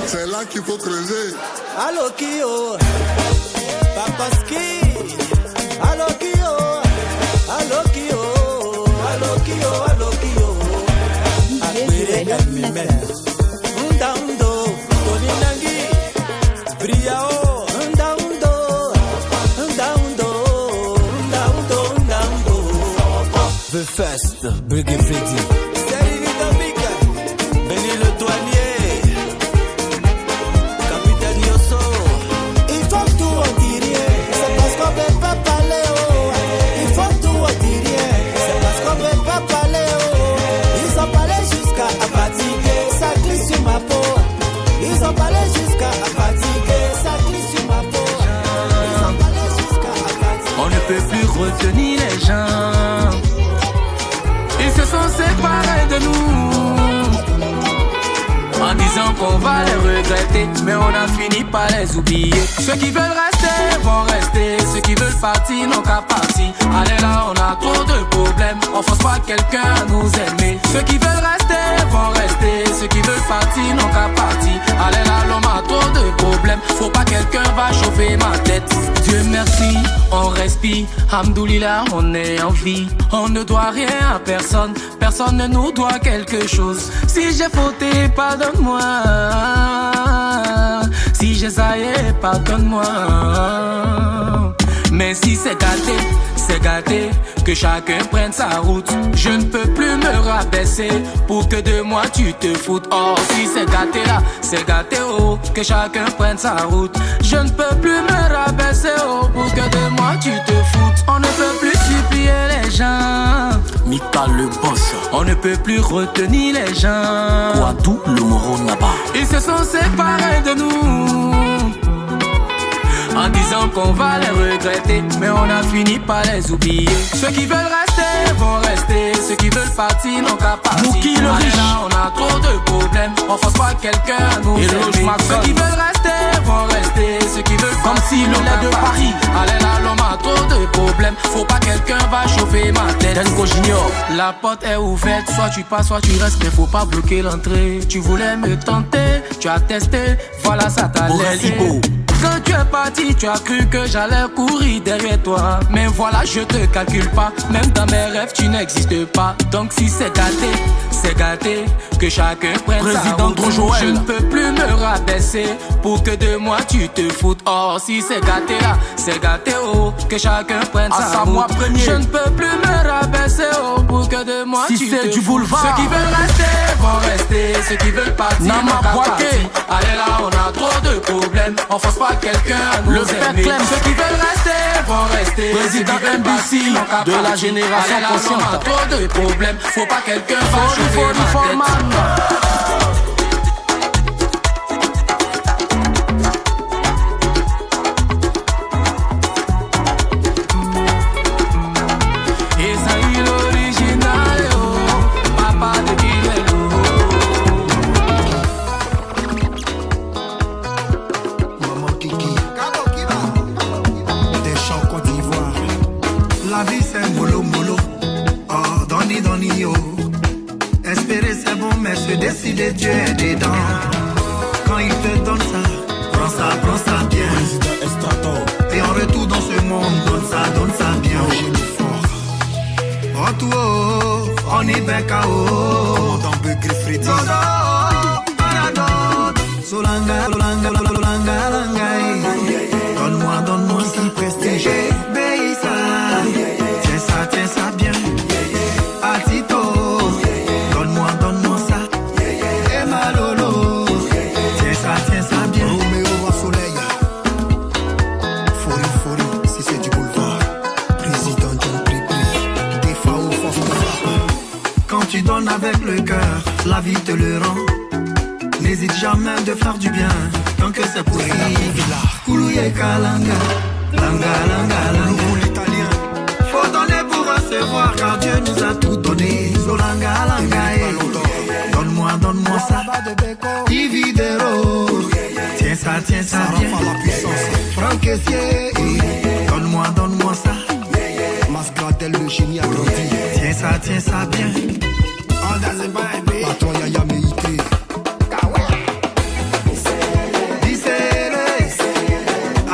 C'est là qu'il faut creuser. Allo Kio, Papaski, Allo Kio, Allo Kio, Allo Kio, Allo Kio. Akwere Elmime, Ndaundo, Tony Nangi, Briao, Ndaundo, Ndaundo, Ndaundo, Ndaundo. The First, Brigade Freddy, Serine Domika, Benny le douanier. Il faut tout en dire, c'est parce qu'on veut pas parler, oh. Il faut tout en dire, c'est parce qu'on veut pas parler, oh. Ils ont parlé jusqu'à fatiguer, ça glisse sur ma peau. Ils ont parlé jusqu'à fatiguer, ça glisse sur ma peau. Ils ont parlé jusqu'à fatiguer. On ne peut plus retenir les gens. Ils se sont séparés de nous. En disant qu'on va les regretter, mais on a fini par les oublier. Ceux qui veulent rester vont rester, ceux qui veulent partir n'ont qu'à partir. Allez là, on a trop de problèmes, on force pas quelqu'un à nous aimer. Ceux qui veulent rester vont rester, ceux qui veulent partir n'ont qu'à partir. Allez là, l'homme a trop de problèmes, faut pas quelqu'un va chauffer ma tête. Dieu merci, on respire, Hamdoulillah, on est en vie. On ne doit rien à personne, personne ne nous doit quelque chose. Si j'ai fauté, pardonne-moi. Si j'ai zaillé, pardonne-moi. Mais si c'est gâté, que chacun prenne sa route. Je ne peux plus me rabaisser pour que de moi tu te foutes. Oh, si c'est gâté là, c'est gâté, oh, que chacun prenne sa route. Je ne peux plus me rabaisser, oh, pour que de moi tu te foutes. On ne peut plus supplier les gens. Mika le boss. On ne peut plus retenir les gens. Kouadou le moro naba. Ils se sont séparés de nous. En disant qu'on va les regretter, mais on a fini par les oublier. Ceux qui veulent rester vont rester, ceux qui veulent partir n'ont qu'à partir. Mouki le riche. Là, on a trop de problèmes, on force pas quelqu'un à nous aimer. Ceux qui veulent rester vont rester, ceux qui veulent comme si l'on est de Paris. Allez là, l'homme a trop de problèmes, faut pas quelqu'un va chauffer ma tête. Denko Junior. La porte est ouverte, soit tu passes, soit tu restes, mais faut pas bloquer l'entrée. Tu voulais me tenter, tu as testé, voilà ça t'a laissé. Quand tu es parti, tu as cru que j'allais courir derrière toi. Mais voilà, je te calcule pas. Même dans mes rêves, tu n'existes pas. Donc si c'est gâté, que chacun prenne Président sa route. Joël. Je ne peux plus me rabaisser pour que de moi tu te foutes. Oh, si c'est gâté là, c'est gâté, oh, que chacun prenne sa route. Moi premier. Je ne peux plus me rabaisser, oh, pour que de moi Si tu c'est te du boulevard. Ceux qui veulent rester vont rester, ceux qui veulent partir Nama n'ont qu'à Boaké. partir. Allez là, on a trop de problèmes. On force pas quelqu'un à nous Le père aimer. Clem. Ceux qui veulent rester vont rester. Président Ceux qui veulent MBC partir n'ont qu'à de la partir. génération Allez là, on a consciente. trop de problèmes. Faut pas quelqu'un va chauffer ma Foreman. tête. Et ça y est l'original, oh, papa de Guillermo. Maman Kiki, des chants Côte d'Ivoire. La vie c'est mollo mollo, oh doni doni yo. Espérer c'est bon mais se décider Dieu est dedans. Quand il te donne ça bien. Et en retour dans ce monde, donne ça bien. Oh tout oh, on est bien KO. Commandant Begré Freddy. Solanga, Lolanga, Lolanga, Langai. Donne-moi ça prestige. Beïsa, tiens ça bien. Atito, donne-moi ça. Et Malolo, tiens ça bien. Roméo à soleil. Fori, si c'est du boulevard. Président John Pripri, des FAO, force de frappe. Quand tu donnes avec le cœur, la vie te le rend. N'hésite jamais de faire du bien, tant que c'est possible. Koulouye kalanga, langa. L'italien. Faut donner pour recevoir, car Dieu nous a tout donné. Zolanga, donne-moi ça. Dividero, tiens ça bien. Franck Essier, donne-moi ça. Masgradel, le génie a grandi. Tiens ça bien. Patron Yaya Meïté.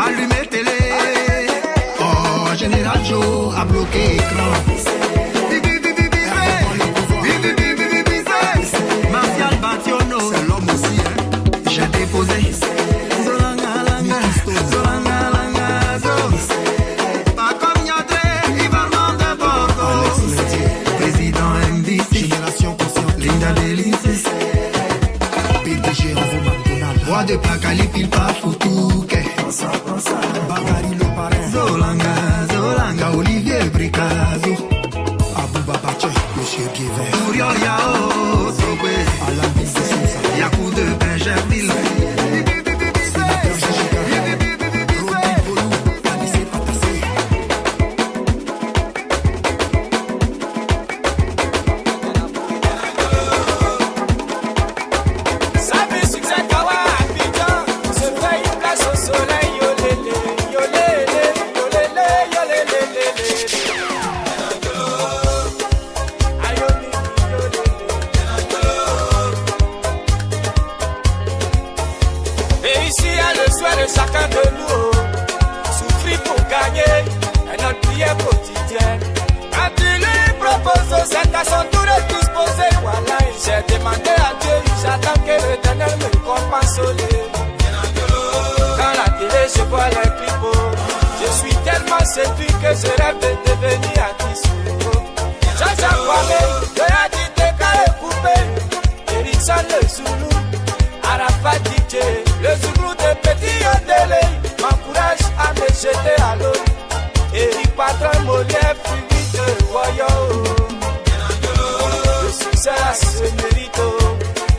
Allumez télé. Oh, Général Joe a bloqué écran. Martial Bationo, c'est l'homme aussi, hein. J'ai déposé. Pas comme Yadré, Ivan de Bordeaux. Président MBC, génération consciente. Linda Delice, PDG Ravo McDonald. Roi de Pacali, pile pas Foutouke. Bakari le parrain. Zolanga, Olivier Bricazo. Abouba Bache, Monsieur Guévert. Touriol Yao, Sogwe. Alain Bissouza. Yakou de Benjerville. Chacun de nous souffrir pour gagner et notre prière quotidienne. Quand tu lui proposes, c'est à son tour de disposer. Voilà, j'ai demandé à Dieu, j'attends que l'Éternel me compense. Dans la télé, je vois les clips. Je suis tellement séduit que je rêve de devenir artiste. Jean-Jacques Kwame, le Hadid Kale Coupé, Erickson le Zoulou, Arafat DJ, le Zoulou de Petit Yondele, m'encourage à me jeter à l'eau. Eric Patron, Molière, plus vite, voyons. Le succès se mérite,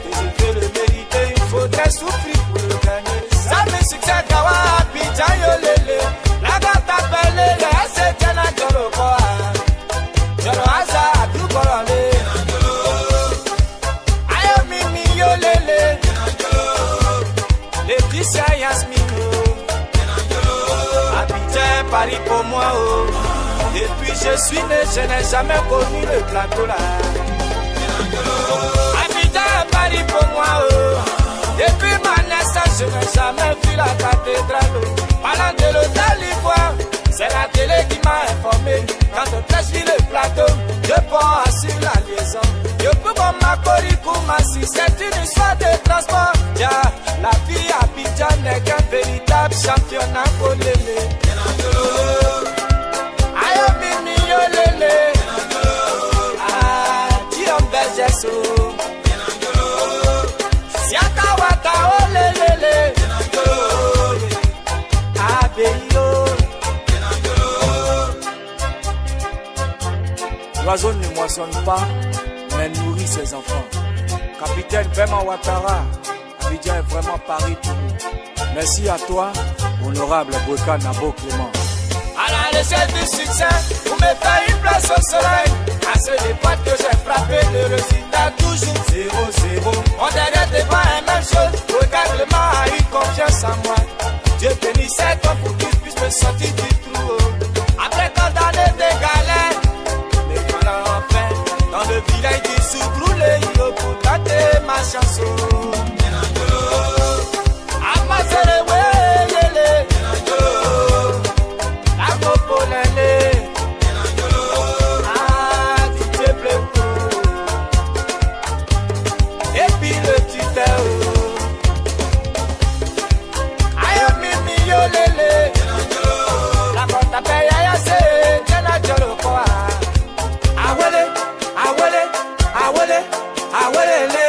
et je veux le mériter, il faudrait souffrir pour le gagner. Ça me succès, Kawa, Abidjan, Yolele, la gata appelée, c'est Tiana Jorokoa. Joroaza, tout coloré. Ayo Mimi, Yolele. Laetitia Yasmino, Abidjan, Paris pour moi, oh. Depuis je suis né, je n'ai jamais connu le plateau là. Abidjan, Paris pour moi, oh. Depuis ma naissance, je n'ai jamais vu la cathédrale. Parlant de l'hôtel Ivoire, c'est la télé qui m'a informé. Quand on teste le plateau, je pars sur la liaison. Je peux comme ma Koumassi, c'est une histoire de transport. La vie à Abidjan n'est qu'un véritable championnat pour l'élé. Ayo mimi yo lele, Diom Bejeso, Siaka waka o lele, Abeyo. L'oiseau ne moissonne pas, mais nourrit ses enfants. Capitaine Bema Ouattara, Abidjan est vraiment Paris tout le monde. Merci à toi, honorable Boka Nabo Clément. À la recherche du succès, vous me faites une place au soleil. À ce départ que j'ai frappé, le résultat toujours 0-0. Mon dernier débat est même chose. Regarde le m'a a eu confiance en moi. Dieu bénisse cet homme pour qu'il puisse me sortir du trou. Après tant d'années de galère, mais voilà enfin, dans le village du Soubrou, les îlots pour tenter ma chanson. Amaserewe, yele. Et puis le tuteur Ayo mimi yo lele La porte à paye ya se Jena jolo kwa Awele, awele, awele, awele le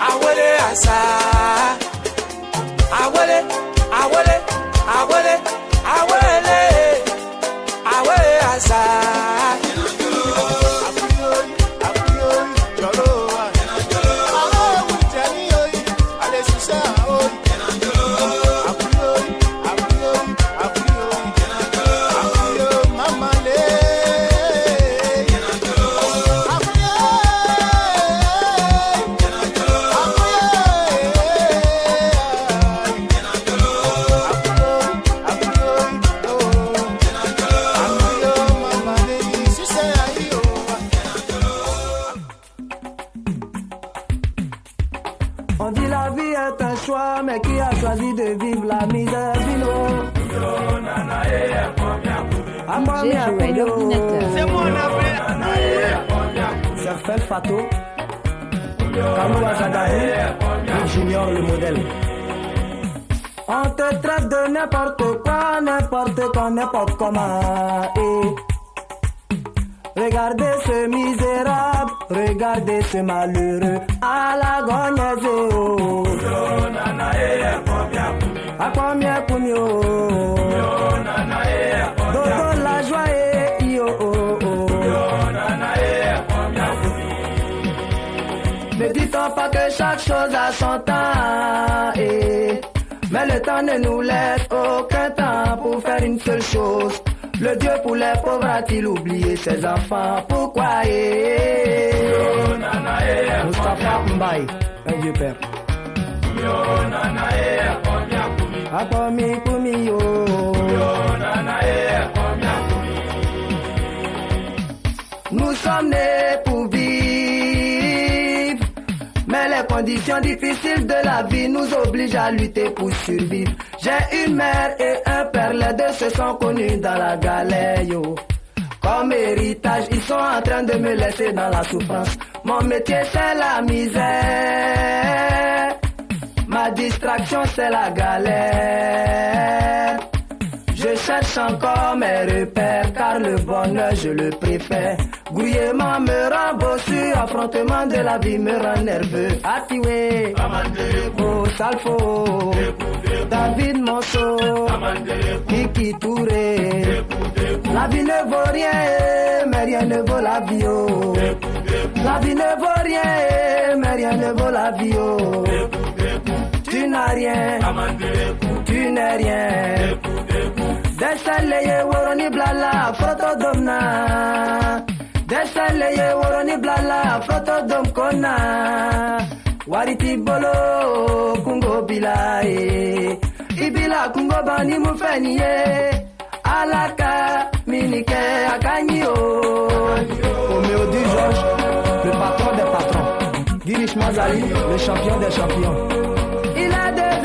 Awele asa Awele, awele, awele, awele Awele asa mais qui a choisi de vivre la misère J'ai joué l'ordinateur. C'est mon appel. C'est Fel Fato, Kamou Azadari, Junior le modèle. On te traite de n'importe quoi, n'importe quand, n'importe comment. Et regardez ce misérable, regardez ce malheureux, à la gognezeo. A combien pugno? Dodo la joie et yo. Ne dit-on pas que chaque chose a son temps, mais le temps ne nous laisse aucun temps pour faire une seule chose. Le Dieu pour les pauvres a-t-il oublié ses enfants? Pourquoi? Moustapha Mbaye, un vieux père. Akomi kumi yo. Nous sommes nés pour vivre, mais les conditions difficiles de la vie nous obligent à lutter pour survivre. J'ai une mère et un père, les deux se sont connus dans la galère, yo. Comme héritage, ils sont en train de me laisser dans la souffrance. Mon métier c'est la misère, ma distraction c'est la galère. Je cherche encore mes repères, car le bonheur je le préfère. Gouillement me rend bossu, affrontement de la vie me rend nerveux. Atiwe, oh Salfo, David Monceau, Kiki Touré. La vie ne vaut rien, mais rien ne vaut la vie. Oh. La vie ne vaut rien, mais rien ne vaut la vie. Oh. Tu n'as rien, tu n'es rien. Desaleye woroni blala, photo domna. Desaleye woroni blala, photo dom kona. Wariti bolo, kungo bilae. Ibila kungo bani mufeniye. Alaka, minike akanyo. Oméodi Georges, le patron des patrons. Girish Mazali, le champion des champions. Il a des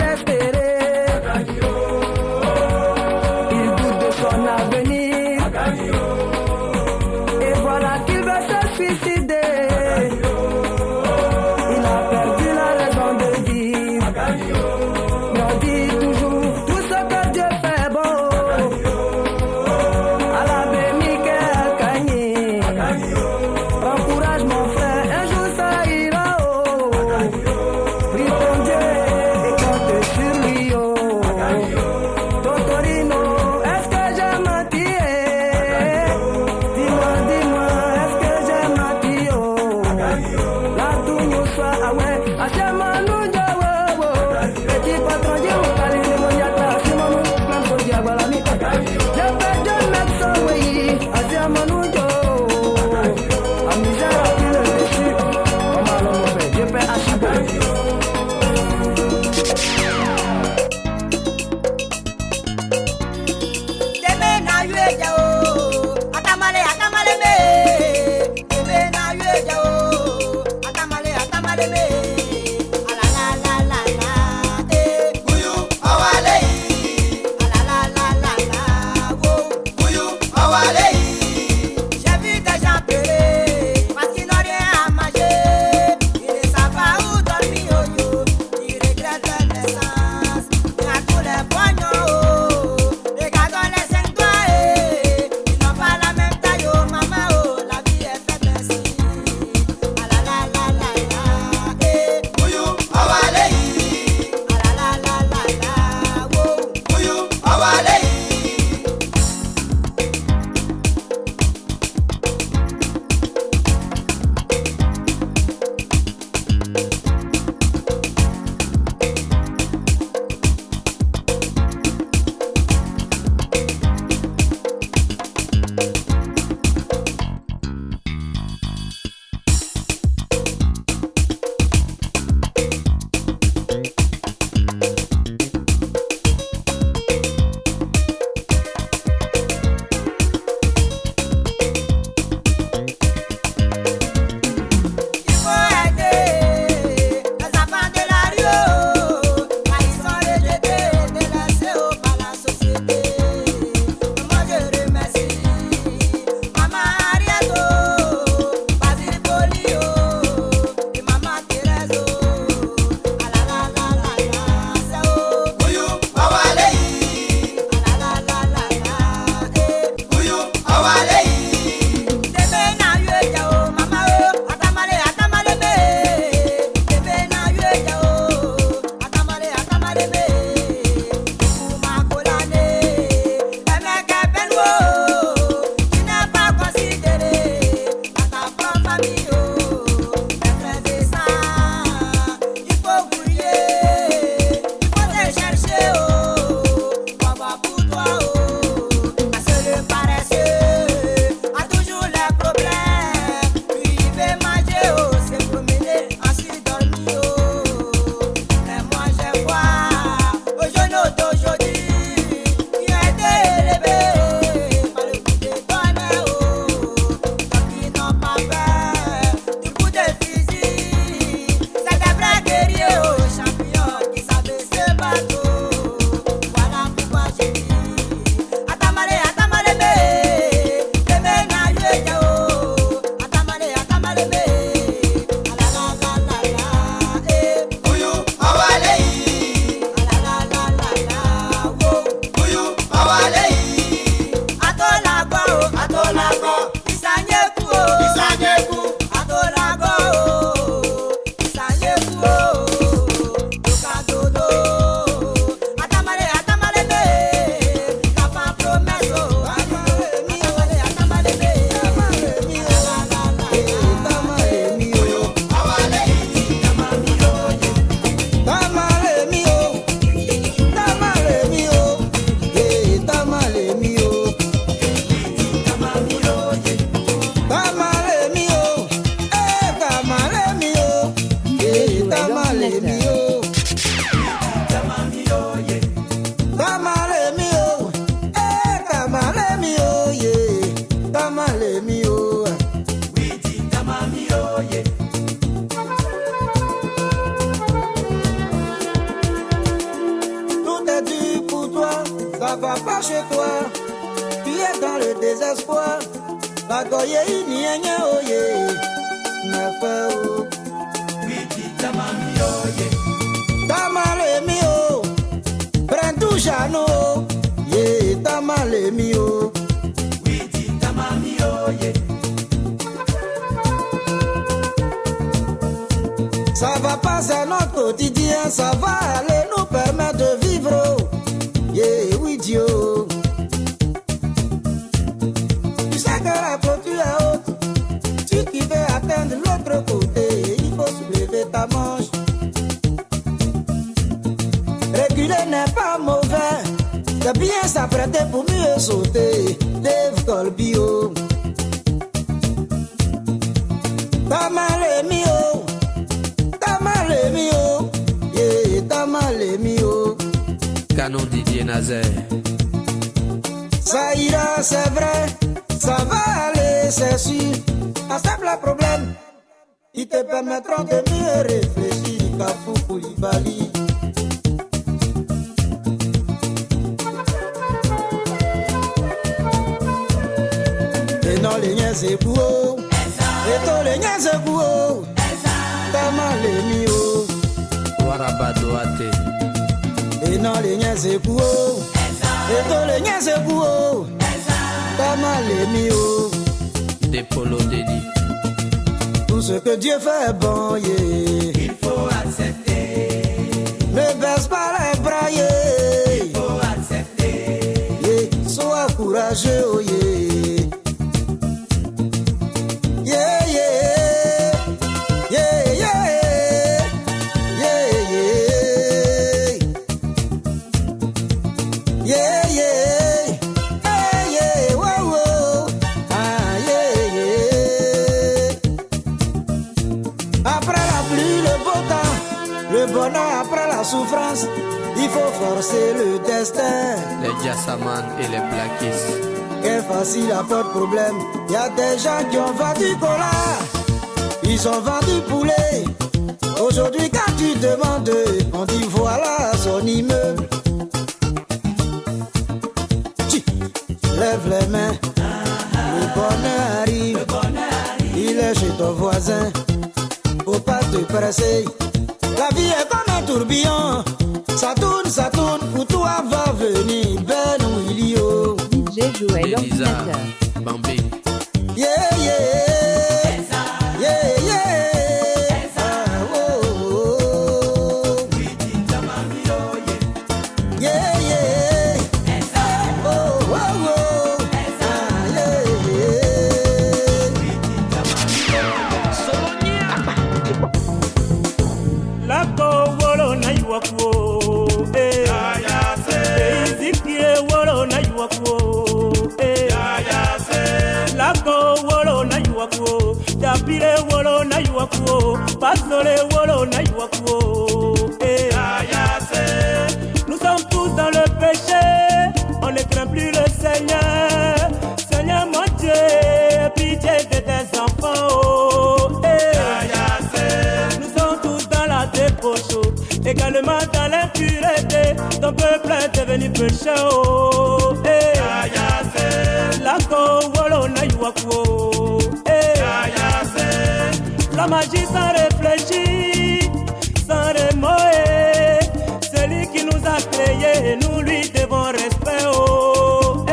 ça va pas chez toi. Tu es dans le désespoir. La goye inyenya oye. Nefe o. Wiki tamami oye. Tamale mi o. Prendu jano. Ye tamale mi o. Wiki tamami oye. Ça va passer notre quotidien, ça va aller nous permettre de vivre. Yeah, oui Dieu. Tu sais que la poture est haute. Si tu veux atteindre l'autre côté, il faut soulever ta manche. Reculer n'est pas mauvais. C'est bien s'apprêter pour mieux sauter. Dave Colbio. Pas mal et mio. Canon Didier Nazaire. Ça ira, c'est vrai, ça va aller, c'est sûr. Accepte le problème, ils te permettront de mieux réfléchir. Kafou Koulibaly. Et non, les niens c'est beau. Et tous les niens c'est beau. T'as mal les mio. Warabadoate. Et non, les niens c'est beau. Et tous les niens c'est beau. T'as mal les mio. Des polos dédits. Tout ce que Dieu fait bon, yeah. Il faut accepter. Ne baisse pas les bras, yeah. Il faut accepter. Yeah. Sois courageux, oh yeah. Yeah, yeah. Yeah, yeah. Yeah, yeah, hey, yeah, wow, wow. Ah, yeah, yeah. Après la pluie, le beau temps, le bonheur après la souffrance, il faut forcer le destin. Les Jassaman et les Blackis. Quel facile à pas de problème. Y a des gens qui ont vendu cola, ils ont vendu poulet. Aujourd'hui, quand tu demandes, on dit voilà son immeuble. Lève les mains, le bonheur arrive, il est chez ton voisin, faut pas te presser. La vie est comme un tourbillon, ça tourne, pour toi va venir Ben Willio. DJ Joël ordinateur. Bambi. Yeah, yeah, yeah, yeah. Ah, oh, oh. Yeah, yeah. Oh, oh, oh. Ah, yeah, yeah. La go wolo na iwakuo. Izikie wolo na Basole wolo na yuakuo. Nous sommes tous dans le péché, on ne craint plus le Seigneur. Seigneur mon Dieu, pitié de tes enfants. Oh, nous sommes tous dans la débauche, également dans l'impureté. Ton peuple est devenu pécheur. Oh, Lako wolo na yuakuo. La magie sans réfléchir, sans remoer. Celui qui nous a créés, nous lui devons respect. Oh,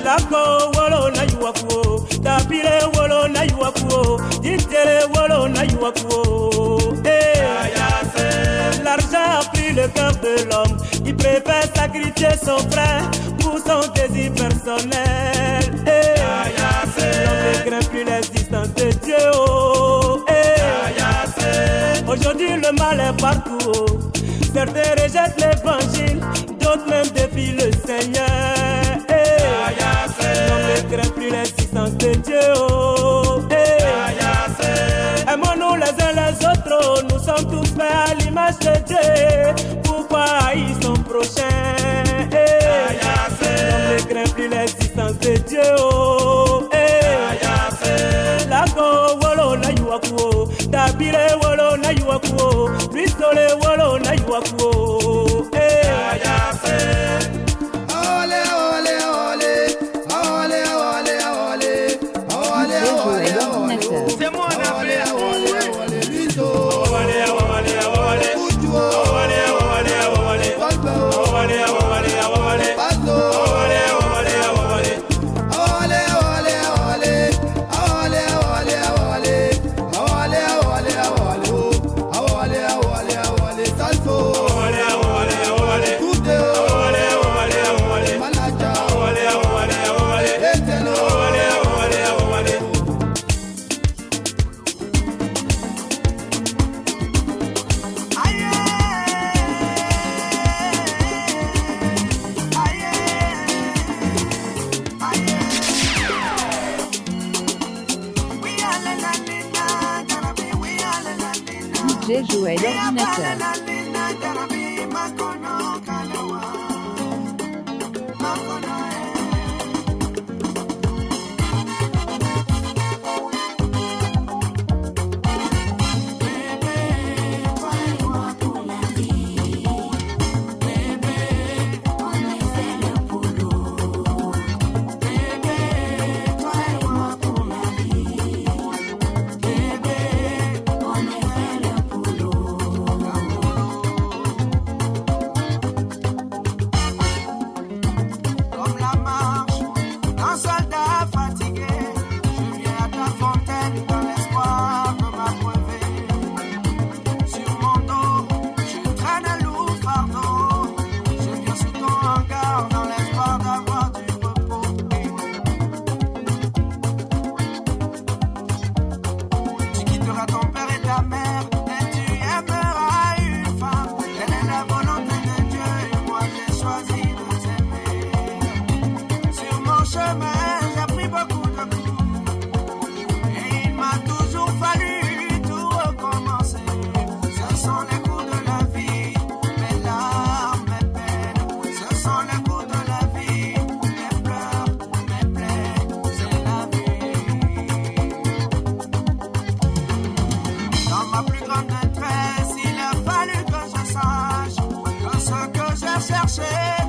Lako wolo na yuakuo. Tapire wolo na yuakuo. Ditere wolo na yuakuo. L'argent a pris le cœur de l'homme. Il préfère sacrifier son frère pour son désir personnel. L'homme ne craint plus l'existence de Dieu. Oh, aujourd'hui le mal est partout. Certains rejettent l'évangile, d'autres même défient le Seigneur. L'homme ne craint plus l'existence de Dieu. Oh, aimons-nous les uns les autres. Nous sommes tous faits à l'image de Dieu. Pourquoi haïr son prochain? L'homme ne craint plus l'existence de Dieu. Oh, Lako wolo na yuakuo. Tabire wolo na yuakuo. Bristole wolo na yuakuo. Ole, ole, ole. Ole, ole, ole. Ole, ole, ole. C'est moi la DJ Joël Ordinateur. Chercher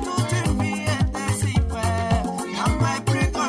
toute une vie était si près. Après plus grand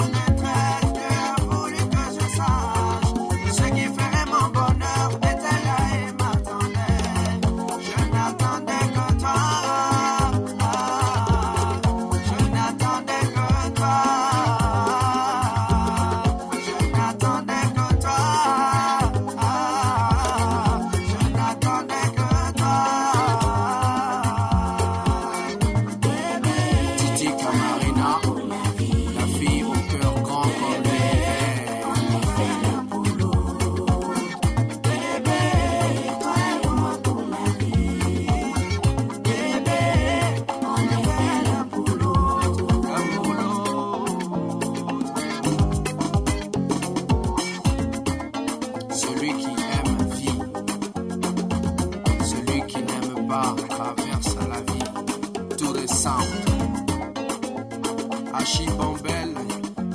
Chibambel,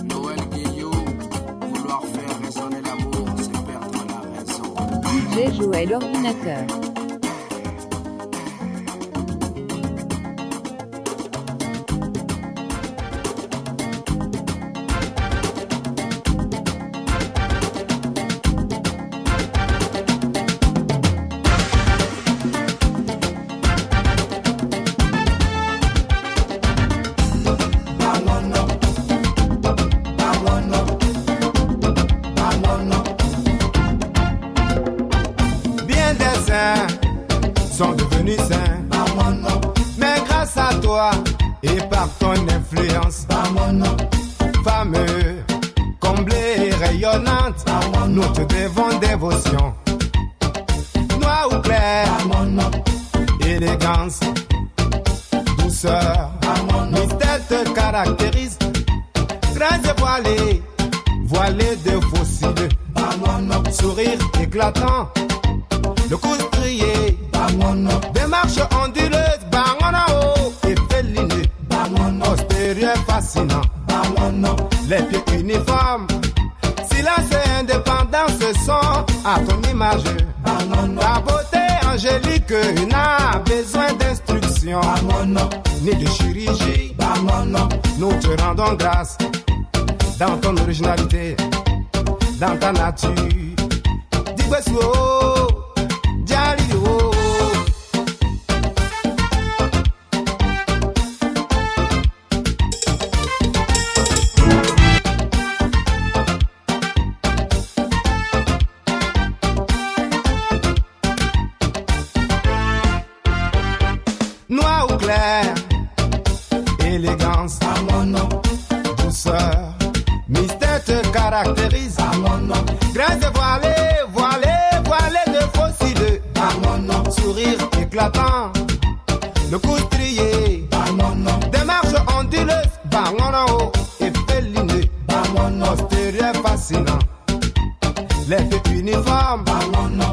Noël Guillot, vouloir faire résonner l'amour, c'est perdre la raison. DJ Joël Ordinateur. Bien des saints sont devenus saints, mais grâce à toi et par ton influence, fameux, comblée et rayonnante, nous te devons dévotion. Noir ou clair, élégance, douceur, mystère te caractérise. Grands et voilés, voilés de fossiles, sourire éclatant, le cou strié, démarche onduleuse, bangonao et féline, postérieur fascinant, les pieds uniformes, silence et indépendance sont à ton image. Ta beauté angélique n'a besoin d'instruction, ni de chirurgie. Nous te rendons grâce dans ton originalité, dans ta nature. Digwesuo, Jalio. Noir ou clair, élégance, douceur, mystère te caractérise. Grâce de voilée, voilée de fossiles, sourire éclatant, le cou strié, démarche onduleuse, bangonao et féline, postérieur fascinant, les pieds uniformes,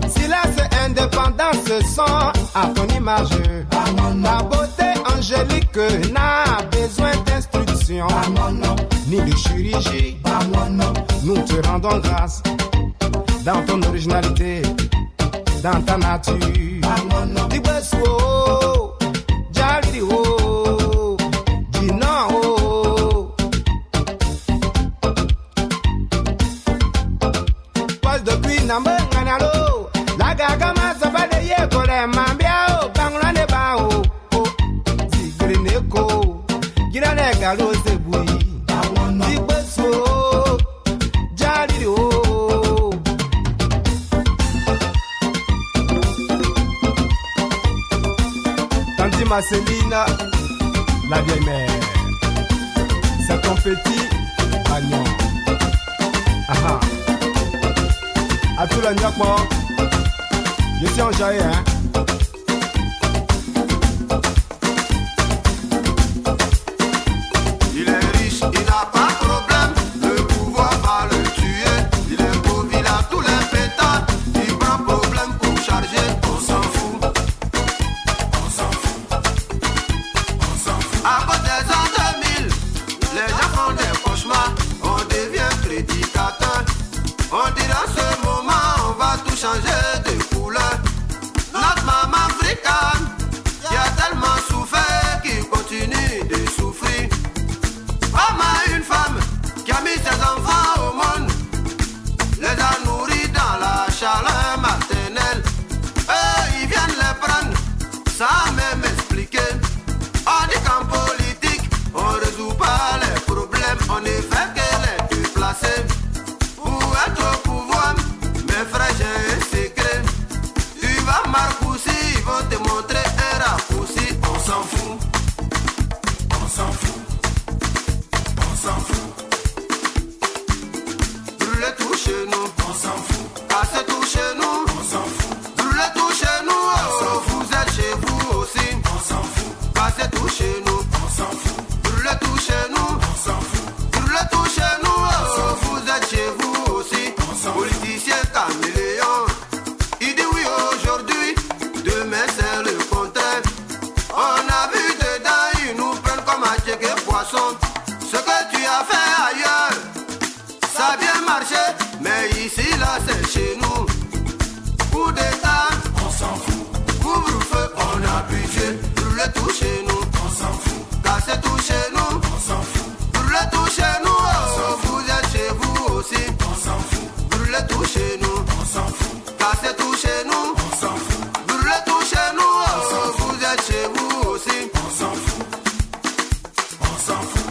silence et indépendance sont à ton image. Ta beauté angélique n'a besoin d'instruction, ni de chirurgie. Nous te rendons grâce dans ton originalité, dans ta nature. Digwesuo, Jalio, Dinao. Passe de cuir, nambe, nganalo. La gagama sabade ye kole mambiao, banglane bao. Zigrineko, girane galo sebui. Digwesuo, Jalio. Tanti Marcelina, la vieille mère, c'est ton petit agnon. Aha. À tout le Nyakmo, je suis en jaillet, hein. Il est riche, il n'a pas de problème. Le pouvoir va le tuer. Il est pauvre, il a tous les pétards. Il prend problème pour charger. On s'en fout. On s'en fout. On s'en fout. À cause des ans 2000, les gens font des cauchemars. On devient prédicateur. On dit dans ce moment, on va tout changer de couleur. Notre maman africaine, qui a tellement souffert, qui continue de souffrir. Femme à une femme qui a mis ses enfants au monde, les a nourris dans la chaleur maternelle. Eux, ils viennent les prendre sans même expliquer. On dit qu'en politique, on résout pas les problèmes, on ne fait que les déplacer. Pour être au pouvoir, mes frères, j'ai un secret. Tu vas marcousser, ils vont te montrer un raccourci. On s'en fout. On s'en fout. On s'en fout. Brûlez tout chez nous. On s'en fout. Cassez tout chez nous. On s'en fout. Brûlez tout chez nous. Oh, vous êtes chez vous aussi. On s'en fout. Cassez tout chez nous. On s'en fout. Brûlez tout chez nous. On s'en fout. Brûlez tout chez nous. Oh, vous êtes chez vous aussi. Politicien caméléon. Il dit oui aujourd'hui, demain c'est le contraire. On a vu dedans, ils nous prennent comme à checker poisson. Ce que cassez tout chez nous, on s'en fout. Brûlez tout chez nous, oh, vous êtes chez vous aussi, on s'en fout. Brûlez tout chez nous, on s'en fout. Cassez tout chez nous, on s'en fout. Brûlez tout chez nous, oh, vous êtes chez vous aussi, on s'en fout. On s'en fout.